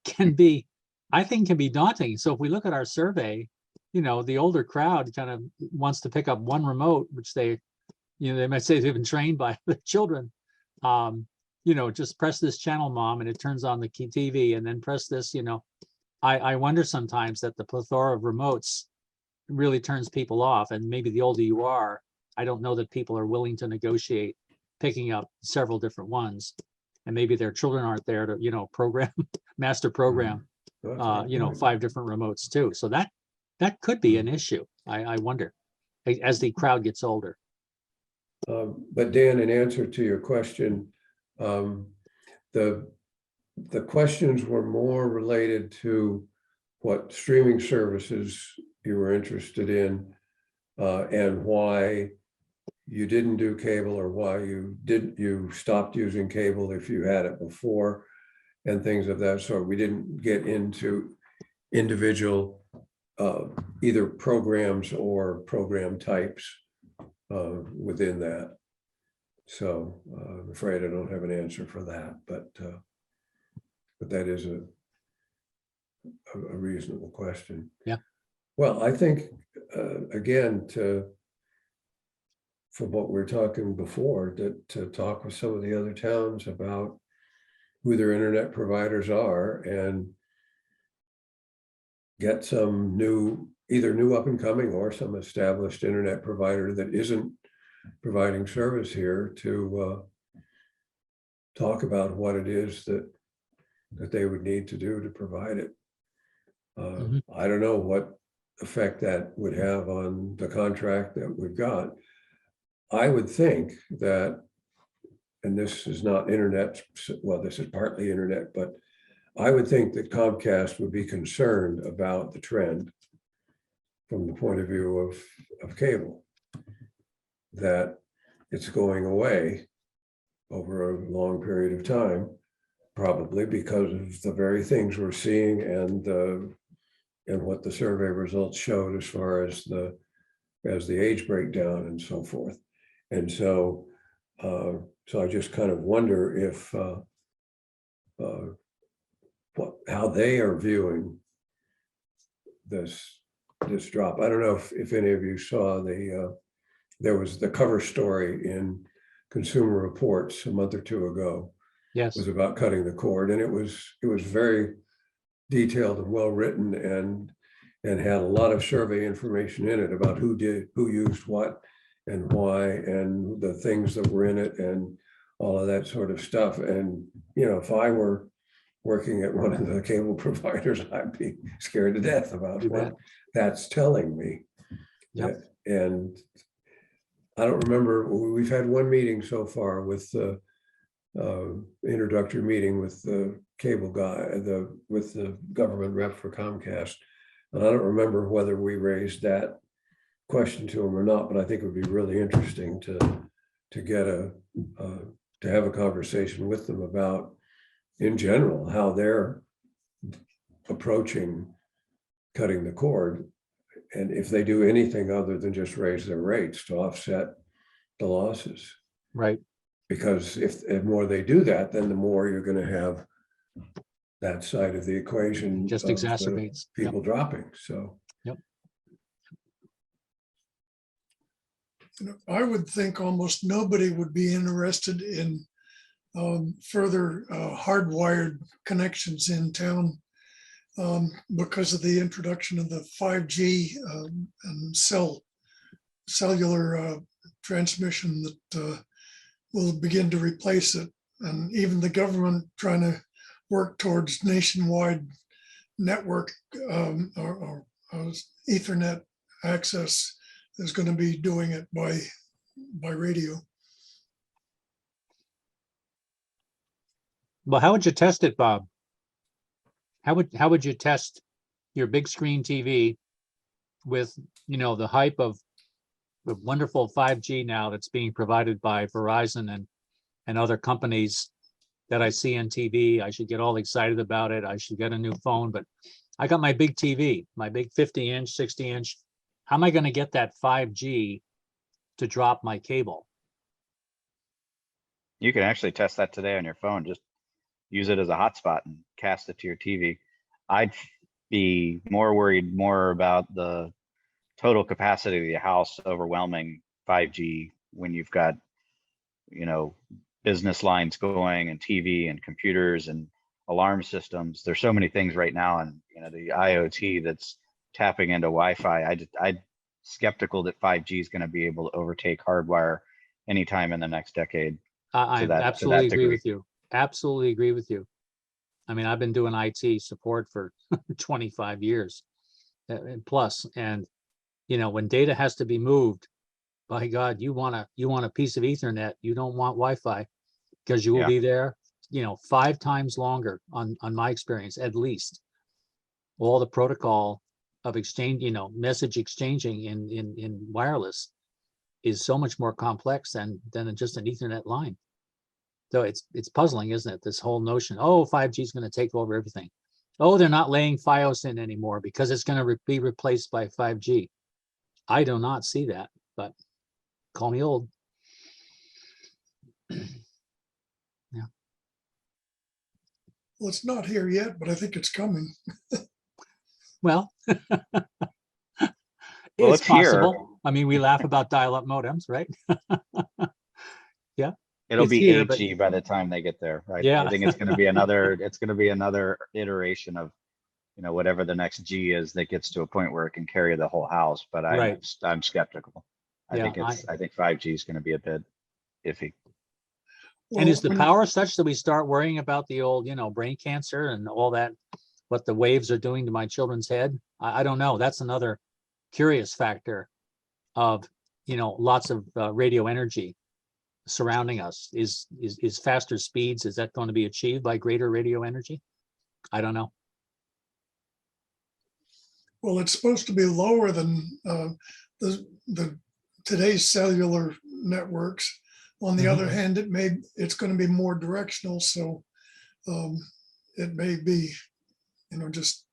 can be daunting. So if we look at our survey, you know, the older crowd kind of wants to pick up one remote, which they might say they've been trained by their children. You know, just press this channel, mom, and it turns on the TV, and then press this, you know. I wonder sometimes that the plethora of remotes really turns people off, and maybe the older you are, I don't know that people are willing to negotiate picking up several different ones, and maybe their children aren't there to, you know, master program, you know, 5 different remotes too. So that could be an issue. I wonder as the crowd gets older. But Dan, in answer to your question, the questions were more related to what streaming services you were interested in, and why you didn't do cable, or why you stopped using cable if you had it before, and things of that sort. We didn't get into individual either programs or program types within that. So I'm afraid I don't have an answer for that, but that is a reasonable question. Yeah. Well, I think again, from what we were talking before, that to talk with some of the other towns about who their internet providers are and get some new, either new up and coming or some established internet provider that isn't providing service here to talk about what it is that they would need to do to provide it. Mhm. I don't know what effect that would have on the contract that we've got. I would think that, and this is not internet, well, this is partly internet, but I would think that Comcast would be concerned about the trend from the point of view of cable, that it's going away over a long period of time, probably because of the very things we're seeing and what the survey results showed as far as the age breakdown and so forth. And so I just kind of wonder if how they are viewing this drop. I don't know if any of you saw there was the cover story in Consumer Reports a month or two ago. Yes. Was about cutting the cord, and it was very detailed and well written, and had a lot of survey information in it about who used what and why, and the things that were in it, and all of that sort of stuff. And if I were working at one of the cable providers, I'd be scared to death about You what bet. that's telling me. Yep. And I don't remember, we've had one meeting so far with the introductory meeting with the cable guy, with the government rep for Comcast. And I don't remember whether we raised that question to him or not, but I think it would be really interesting to get to have a conversation with them about, in general, how they're approaching cutting the cord, and if they do anything other than just raise their rates to offset the losses. Right. Because if the more they do that, then the more you're going to have that side of the equation Just of the exacerbates. Yep. people dropping. So I would think almost nobody would be interested in further hardwired connections in town because of the introduction of the 5G and cellular transmission that will begin to replace it. And even the government trying to work towards nationwide network or Ethernet access is going to be doing it by radio. Well, how would you test it, Bob? How would you test your big screen TV with, the hype of the wonderful 5G now that's being provided by Verizon and other companies that I see on TV? I should get all excited about it. I should get a new phone, but I got my big TV, my big 50-inch, 60-inch. How am I going to get that 5G to drop my cable? You can actually test that today on your phone. Just use it as a hotspot and cast it to your TV. I'd be worried about the total capacity of the house overwhelming 5G when you've got, business lines going and TV and computers and alarm systems. There's so many things right now, and the IoT that's tapping into Wi-Fi. I'm skeptical that 5G is going to be able to overtake hardwire anytime in the next decade. I that absolutely agree degree. with you. Absolutely agree with you. I mean, I've been doing IT support for 25 years plus, and when data has to be moved, by God, you want a piece of Ethernet. You don't want Wi-Fi, because you will Yeah. be there, 5 times longer on my experience, at least. All the protocol of exchange, message exchanging in wireless is so much more complex than just an Ethernet line. So it's puzzling, isn't it? This whole notion, 5G is going to take over everything. They're not laying FiOS in anymore because it's going to be replaced by 5G. I do not see that, but call me old. Well, it's not here yet, but I think it's coming. Well, Well, it's it's here. possible. I mean, we laugh about dial-up modems, right? It'll It's be here, but- 8G by the time they get there, right? Yeah. I think it's gonna be another, it's gonna be another iteration of, whatever the next G is that gets to a point where it can carry the whole house, but Right. I'm skeptical. I Yeah, think I think 5G is gonna be a bit iffy. And is the when- power such that we start worrying about the old, brain cancer and all that, what the waves are doing to my children's head? I don't know. That's another curious factor of, lots of radio energy surrounding us. Is faster speeds, is that going to be achieved by greater radio energy? I don't know. Well, it's supposed to be lower than the today's cellular networks. On the Mhm. other hand, it's going to be more directional, so it may be, just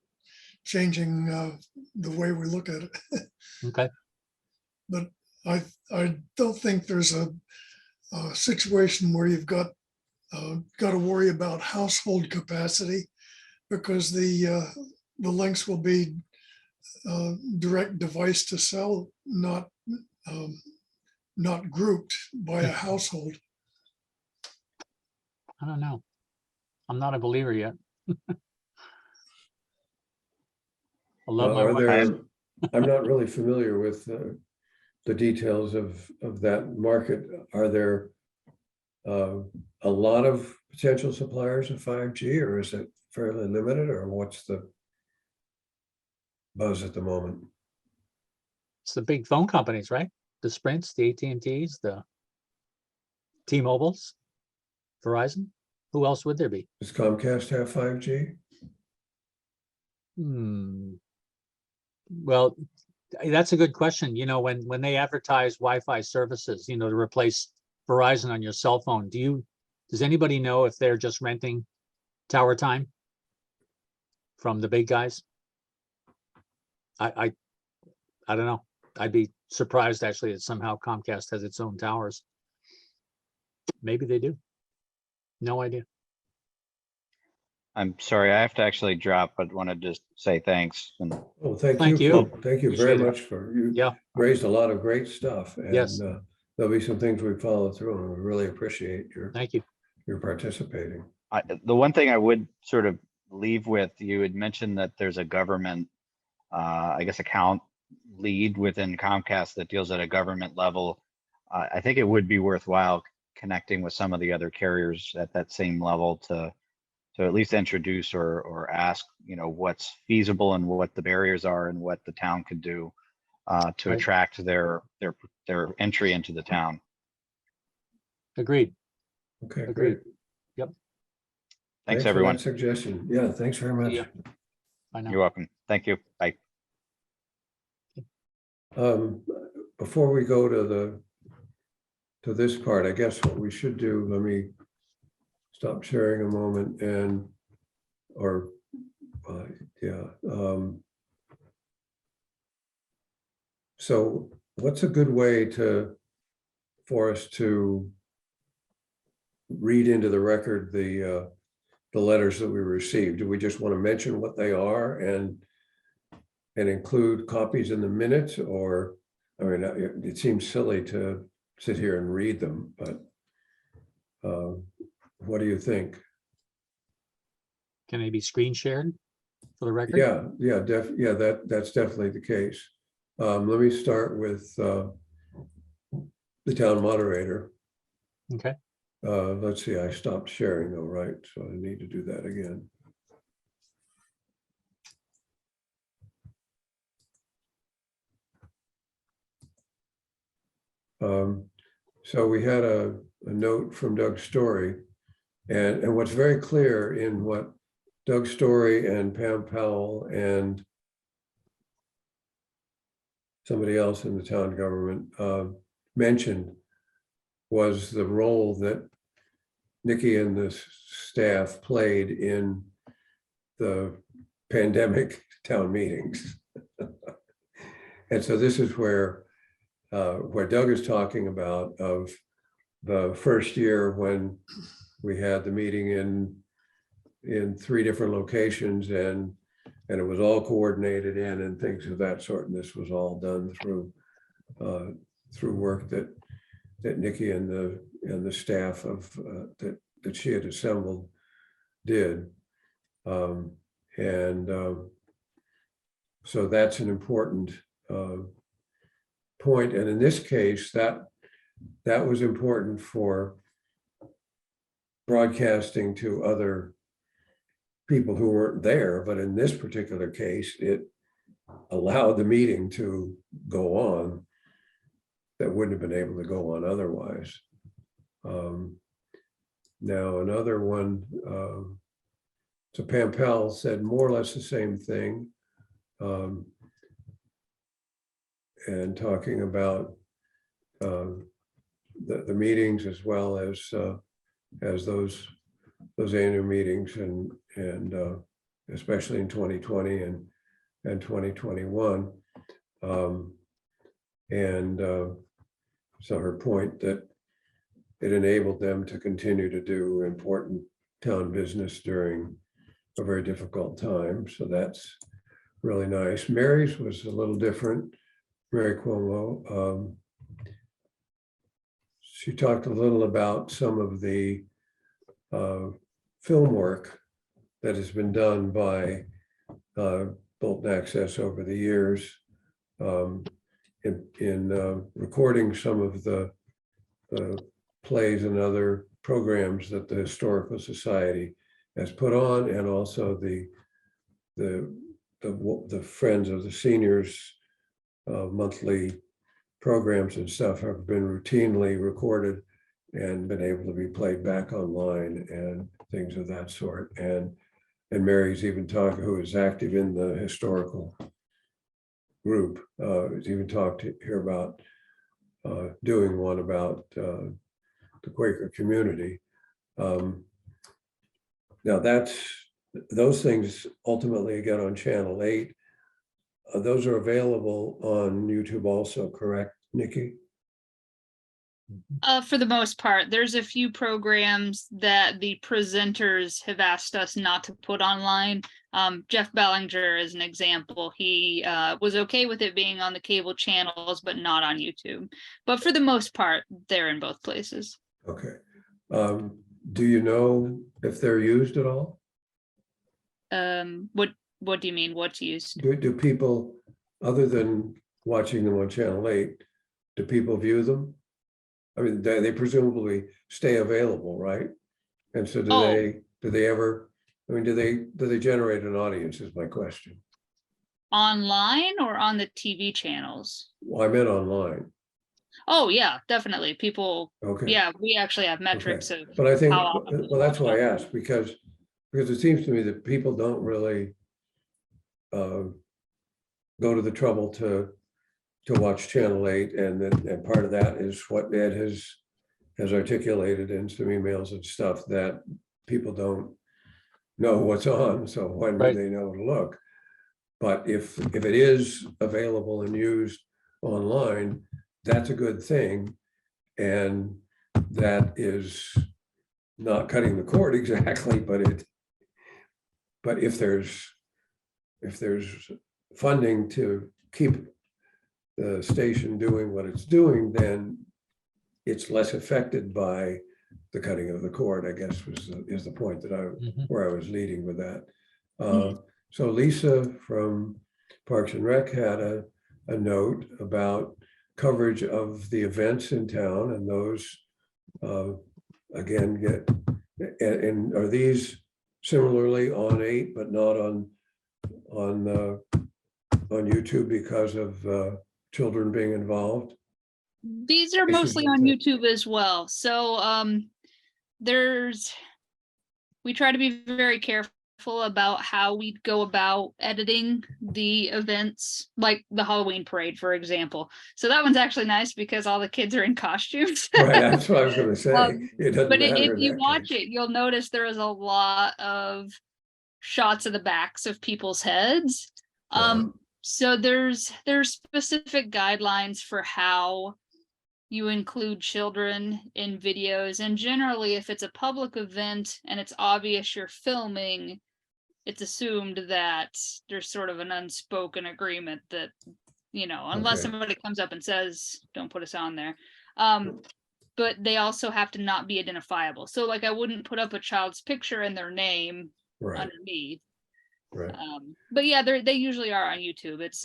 changing the way we look at it. Okay. But I don't think there's a situation where you've got to worry about household capacity, because the links will be direct device to cell, not grouped by a household. I don't know. I'm not a believer yet. I love my Are wife. there, I'm not really familiar with the details of that market. Are there a lot of potential suppliers of 5G, or is it fairly limited, or what's the buzz at the moment? It's the big phone companies, right? The Sprints, the AT&Ts, the T-Mobiles, Verizon. Who else would there be? Does Comcast have 5G? Well, that's a good question. When they advertise Wi-Fi services, to replace Verizon on your cell phone, does anybody know if they're just renting tower time from the big guys? I don't know. I'd be surprised actually that somehow Comcast has its own towers. Maybe they do. No idea. I'm sorry, I have to actually drop, but want to just say thanks. And Oh, thank Thank you. you. Thank you very Appreciate it. much you Yeah. raised a lot of great stuff. And Yes. there'll be some things we follow through, and we really appreciate Thank you. your participating. the one thing I would sort of leave with, you had mentioned that there's a government, I guess, account lead within Comcast that deals at a government level. I think it would be worthwhile connecting with some of the other carriers at that same level to at least introduce or ask, what's feasible and what the barriers are and what the town could do to Right. attract their entry into the town. Agreed. Okay, Agreed. great. Yep. Thanks, for that everyone. suggestion. Yeah, thanks very much. ya. I know. You're welcome. Thank you. Bye. Before we go to this part, I guess what we should do, let me stop sharing a moment so what's a good way for us to read into the record the letters that we received? Do we just want to mention what they are and include copies in the minutes? Or, I mean, it seems silly to sit here and read them, but what do you think? Can they be screen shared for the record? That's definitely the case. Let me start with the town moderator. Okay. Let's see, I stopped sharing though, right? So I need to do that again. So we had a note from Doug Story, and what's very clear in what Doug Story and Pam Powell and somebody else in the town government mentioned was the role that Nikki and the staff played in the pandemic town meetings. And so this is where Doug is talking about of the first year when we had the meeting in 3 different locations and it was all coordinated in and things of that sort. And this was all done through through work that Nikki and the staff of that she had assembled did. So that's an important point. And in this case, that was important for broadcasting to other people who weren't there. But in this particular case, it allowed the meeting to go on that wouldn't have been able to go on otherwise. Now, another one, so Pam Pell said more or less the same thing. And talking about the meetings as well as those annual meetings and especially in 2020 and 2021. So her point that it enabled them to continue to do important town business during a very difficult time. So that's really nice. Mary's was a little different. Mary Cuomo. She talked a little about some of the film work that has been done by Bolton Access over the years in recording some of the plays and other programs that the Historical Society has put on, and also the Friends of the Seniors monthly programs and stuff have been routinely recorded and been able to be played back online and things of that sort. And Mary's even talked, who is active in the historical group, has even talked here about doing one about the Quaker community. Now those things ultimately get on Channel 8. Those are available on YouTube also, correct, Nikki? For the most part, there's a few programs that the presenters have asked us not to put online. Jeff Bellinger is an example. He was okay with it being on the cable channels, but not on YouTube. But for the most part, they're in both places. Okay. Do you know if they're used at all? What do you mean? What's used? Do people, other than watching them on Channel 8, do people view them? I mean, they presumably stay available, right? And so do they ever, I mean, do they generate an audience is my question. Online or on the TV channels? Well, I meant online. Oh yeah, definitely. People, Okay. yeah, we actually have metrics Okay. of But I think, how often well, that's why I watch asked, because it seems to me that people don't really go to the trouble to watch Channel 8, and part of that is what Ed has articulated in some emails and stuff, that people don't know what's on, so when Right. do they know to look? But if it is available and used online, that's a good thing, and that is not cutting the cord exactly, but if there's funding to keep the station doing what it's doing, then it's less affected by the cutting of the cord, I guess is the point that where I was leading with that. So Lisa from Parks and Rec had a note about coverage of the events in town, and those again and are these similarly on 8 but not on YouTube because of children being involved? These are mostly on YouTube as well. So we try to be very careful about how we go about editing the events, like the Halloween parade, for example. So that one's actually nice because all the kids are in costumes. Right, that's what I was going to say. It doesn't But matter if in you that watch case. it, you'll notice there is a lot of shots of the backs of people's heads. So there's specific guidelines for how you include children in videos, and generally if it's a public event and it's obvious you're filming, it's assumed that there's sort of an unspoken agreement that unless Okay. somebody comes up and says, don't put us on there. But they also have to not be identifiable. So like I wouldn't put up a child's picture and their name Right, underneath. right. But yeah, they usually are on YouTube. It's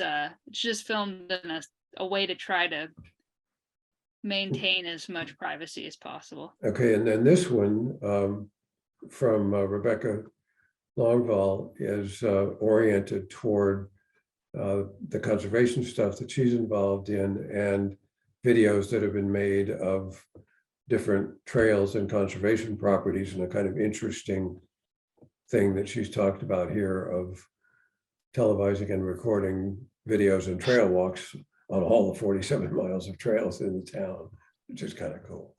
just filmed in a way to try to maintain as much privacy as possible. Okay, and then this one from Rebecca Longval is oriented toward the conservation stuff that she's involved in and videos that have been made of different trails and conservation properties, and a kind of interesting thing that she's talked about here of televising and recording videos and trail walks on all the 47 miles of trails in the town, which is kind of cool.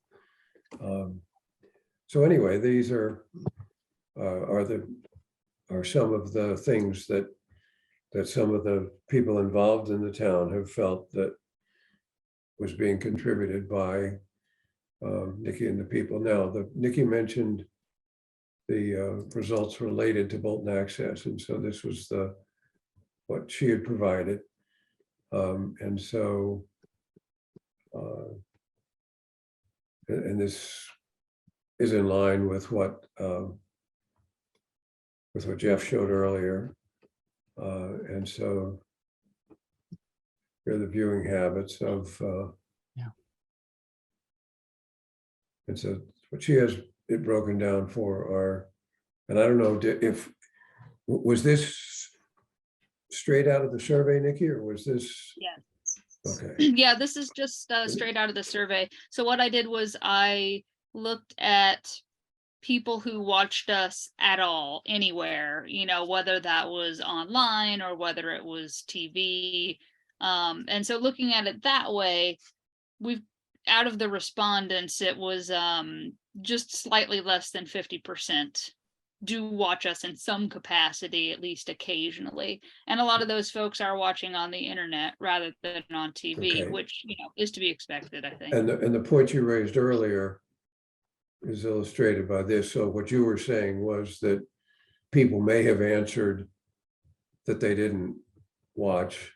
So anyway, these are some of the things that some of the people involved in the town have felt that was being contributed by Nikki and the people. Now, Nikki mentioned the results related to Bolton Access, and so this was what she had provided, and so and this is in line with what Jeff showed earlier, and so here are the viewing habits of. And so what she has it broken down for are, and I don't know if, was this straight out of the survey, Nikki, or was this? Yeah. Okay. Yeah, this is just straight out of the survey. So what I did was I looked at people who watched us at all, anywhere, whether that was online or whether it was TV. And so looking at it that way, out of the respondents, it was just slightly less than 50% do watch us in some capacity, at least occasionally. And a lot of those folks are watching on the internet rather than on TV, Okay. which, is to be expected, I think. And the point you raised earlier is illustrated by this. So what you were saying was that people may have answered that they didn't watch.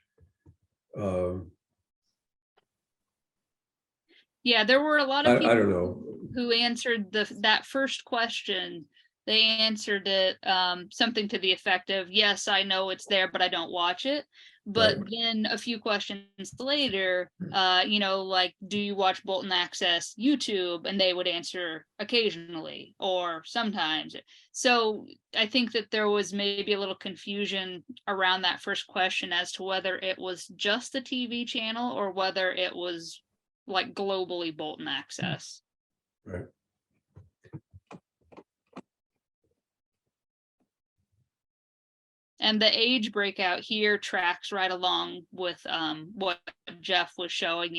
Yeah, there were a lot of people I don't know. who answered that first question. They answered it something to the effect of, yes, I know it's there, but I don't watch it. But Right. then a few questions later, like, do you watch Bolton Access YouTube? And they would answer occasionally or sometimes. So I think that there was maybe a little confusion around that first question as to whether it was just the TV channel or whether it was like globally Bolton Access. Right. And the age breakout here tracks right along with what Jeff was showing,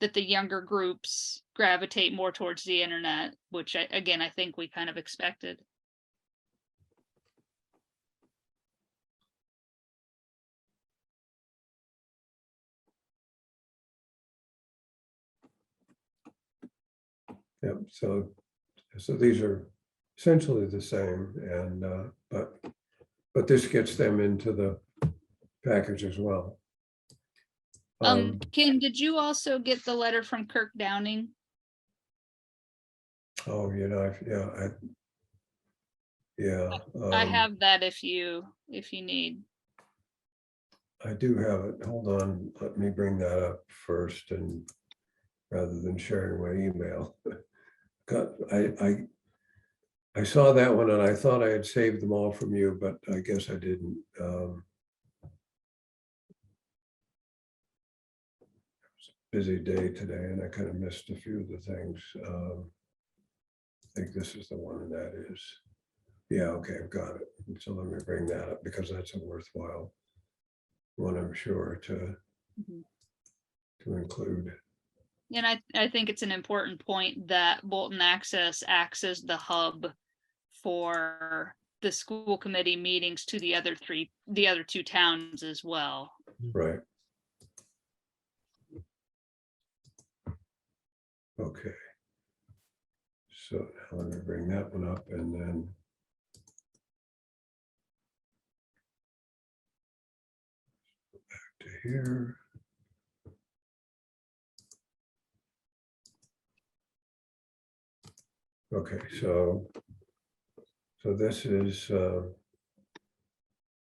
that the younger groups gravitate more towards the internet, which I think we kind of expected. Yep. So these are essentially the same, and but this gets them into the package as well. Ken, did you also get the letter from Kirk Downing? Oh, I have that if you need. I do have it. Hold on, let me bring that up first, and rather than sharing my email. I saw that one and I thought I had saved them all from you, but I guess I didn't. Busy day today and I kind of missed a few of the things. I think this is the one, and that is, yeah, okay, I've got it. So let me bring that up because that's a worthwhile one, I'm sure, to include. And I think it's an important point that Bolton Access acts as the hub for the school committee meetings to the other two towns as well. Right. Okay. So now let me bring that one up, and then back to here. Okay, so this is a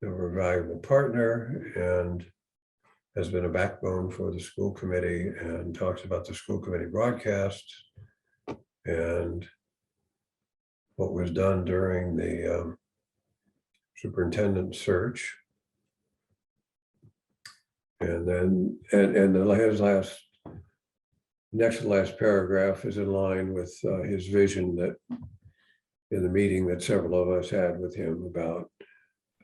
valuable partner and has been a backbone for the school committee and talks about the school committee broadcasts and what was done during the superintendent search. And then, and the next to last paragraph is in line with his vision that in the meeting that several of us had with him about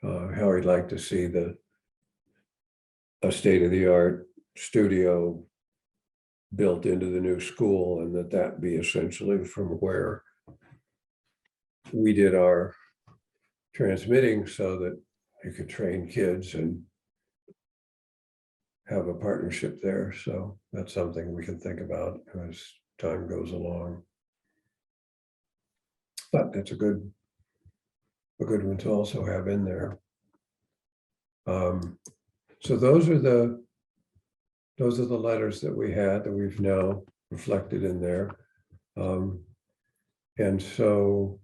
how he'd like to see a state-of-the-art studio built into the new school, and that be essentially from where we did our transmitting so that you could train kids and have a partnership there. So that's something we can think about as time goes along. But that's a good one to also have in there. So those are the letters that we had that we've now reflected in there. And so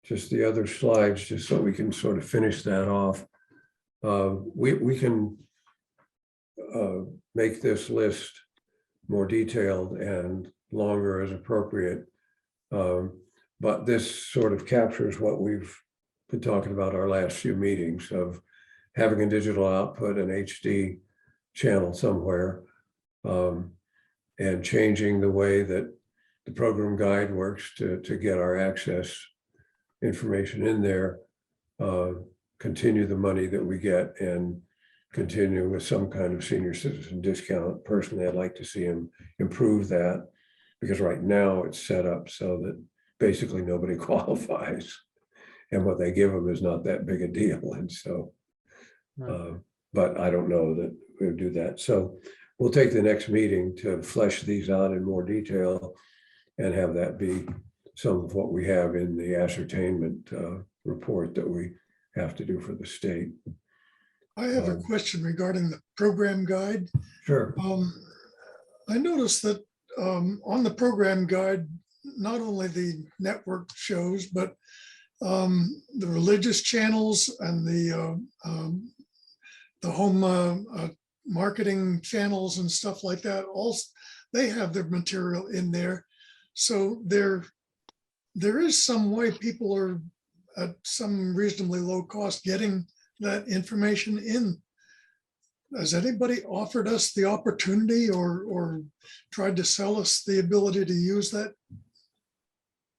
just the other slides, just so we can sort of finish that off. We can make this list more detailed and longer as appropriate. But this sort of captures what we've been talking about our last few meetings of having a digital output, an HD channel somewhere, and changing the way that the program guide works to get our access information in there, continue the money that we get and continue with some kind of senior citizen discount. Personally, I'd like to see him improve that because right now it's set up so that basically nobody qualifies and what they give them is not that big a deal. And so, but I don't know that we'll do that. So we'll take the next meeting to flesh these out in more detail and have that be some of what we have in the ascertainment report that we have to do for the state. I have a question regarding the program guide. Sure. I noticed that on the program guide, not only the network shows, but the religious channels and the home marketing channels and stuff like that, also they have their material in there. So there is some way people are at some reasonably low cost getting that information in. Has anybody offered us the opportunity or tried to sell us the ability to use that?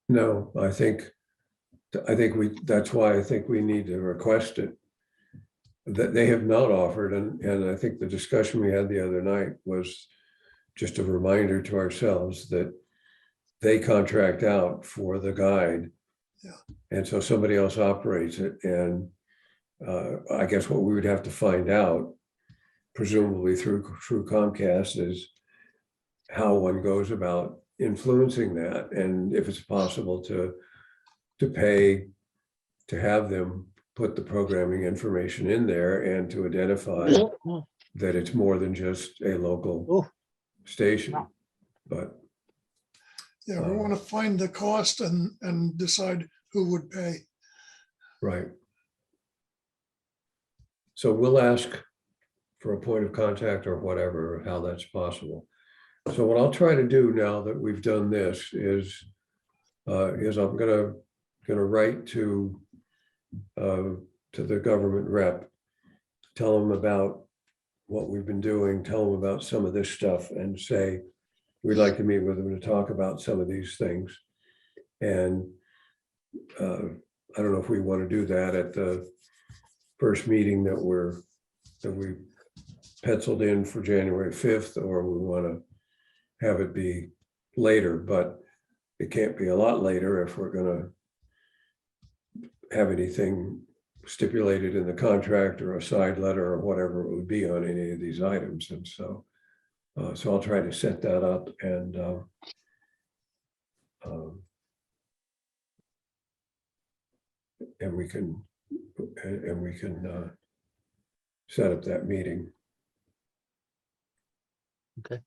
No, I think that's why I think we need to request it. That they have not offered, and I think the discussion we had the other night was just a reminder to ourselves that they contract out for the guide. Yeah. And so somebody else operates it. And I guess what we would have to find out, presumably through Comcast, is how one goes about influencing that, and if it's possible to pay to have them put the programming information in there and to identify that it's more than just a local station. But yeah, we want to find the cost and decide who would pay. right. So we'll ask for a point of contact or whatever, how that's possible. So what I'll try to do now that we've done this is I'm gonna write to the government rep, tell them about what we've been doing, tell them about some of this stuff and say, we'd like to meet with them to talk about some of these things. And I don't know if we want to do that at the first meeting that we penciled in for January 5th, or we want to have it be later, but it can't be a lot later if we're going to have anything stipulated in the contract or a side letter or whatever it would be on any of these items. And so I'll try to set that up and we can set up that meeting. Okay.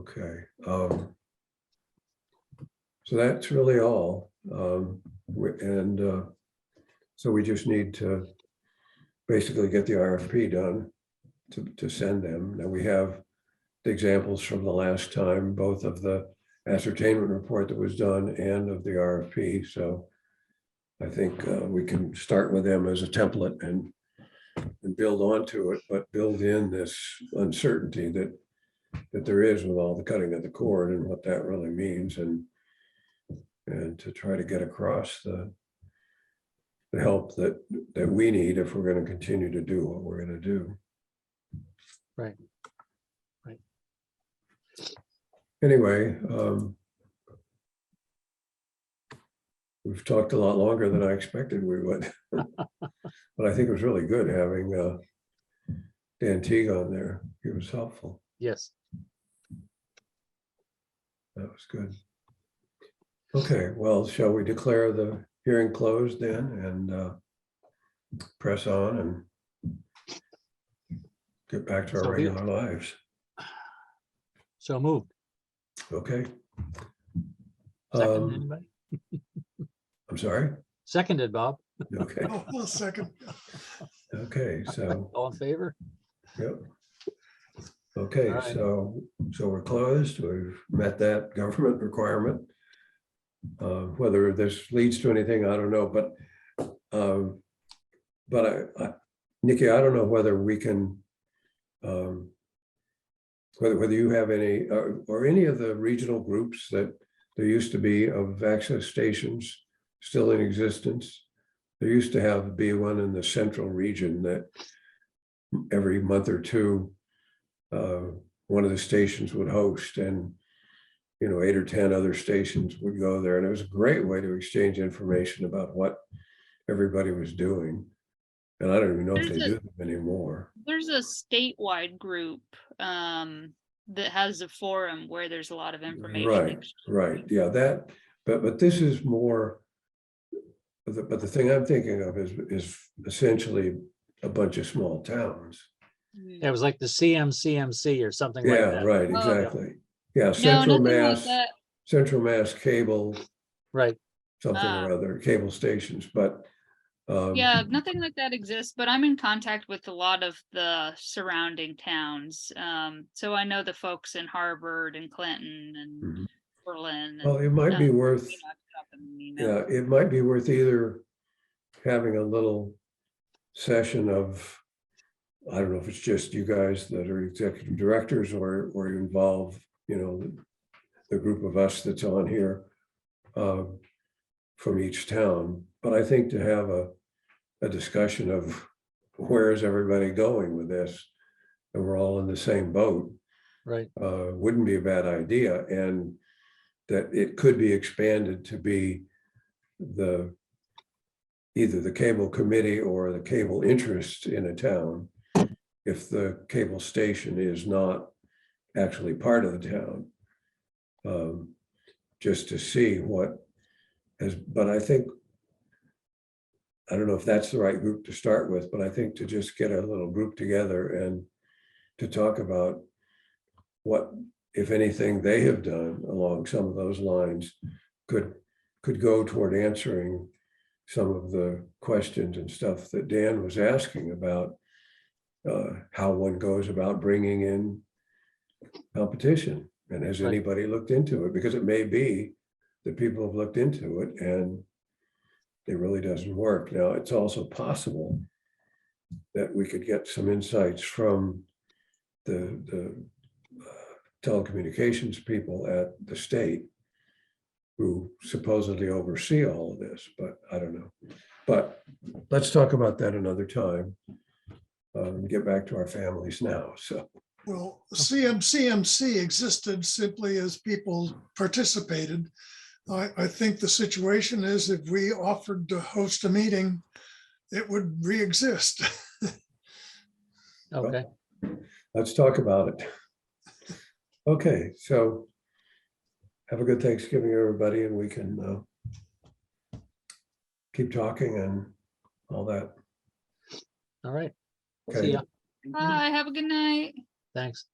Okay. So that's really all. So we just need to basically get the RFP done to send them. Now we have the examples from the last time, both of the ascertainment report that was done and of the RFP. So I think we can start with them as a template and build onto it, but build in this uncertainty that there is with all the cutting of the cord and what that really means, and to try to get across the help that we need if we're going to continue to do what we're going to do. Right. Right. Anyway, we've talked a lot longer than I expected we would. But I think it was really good having Dan Teague on there. He was helpful. Yes. That was good. Okay, well, shall we declare the hearing closed then and press on and get back to our So be it. regular lives? So moved. Okay. Second, anybody? I'm sorry. Seconded, Bob. Okay. Oh, well, second. Okay, so, All in favor? yep. Okay, All right. so we're closed. We've met that government requirement. Whether this leads to anything, I don't know, but Nikki, I don't know whether we can, whether you have any, or any of the regional groups that there used to be of access stations still in existence. There used to be one in the central region that every month or two, one of the stations would host, and 8 or 10 other stations would go there. And it was a great way to exchange information about what everybody was doing. And I don't even know if they do them anymore. There's a statewide group that has a forum where there's a lot of information. Right. Yeah, but this is more, but the thing I'm thinking of is essentially a bunch of small towns. It was like the CMCMC or something like Yeah, that. right, Oh. exactly. Yeah, No, Central nothing like Mass, that. Central Mass Cable, Right. something Ah. or other, cable stations, but Yeah, nothing like that exists, but I'm in contact with a lot of the surrounding towns. So I know the folks in Harvard and Clinton and Mhm. Berlin. Well, it might be worth, I can drop them an email. yeah, it might be worth either having a little session of, I don't know if it's just you guys that are executive directors or you involve, the group of us that's on here from each town. But I think to have a discussion of where is everybody going with this, and we're all in the same boat, Right. wouldn't be a bad idea. And that it could be expanded to be either the cable committee or the cable interest in a town, if the cable station is not actually part of the town, just to see but I think, I don't know if that's the right group to start with, but I think to just get a little group together and to talk about what, if anything, they have done along some of those lines could go toward answering some of the questions and stuff that Dan was asking about how one goes about bringing in competition. And has Right. anybody looked into it? Because it may be that people have looked into it and it really doesn't work. Now, it's also possible that we could get some insights from the telecommunications people at the state who supposedly oversee all of this, but I don't know. But let's talk about that another time. Get back to our families now, so. Well, CMCMC existed simply as people participated. I think the situation is if we offered to host a meeting, it would re-exist. Okay. Let's talk about it. Okay, so have a good Thanksgiving, everybody, and we can keep talking and all that. All right. Okay. See ya. Bye, have a good night. Thanks.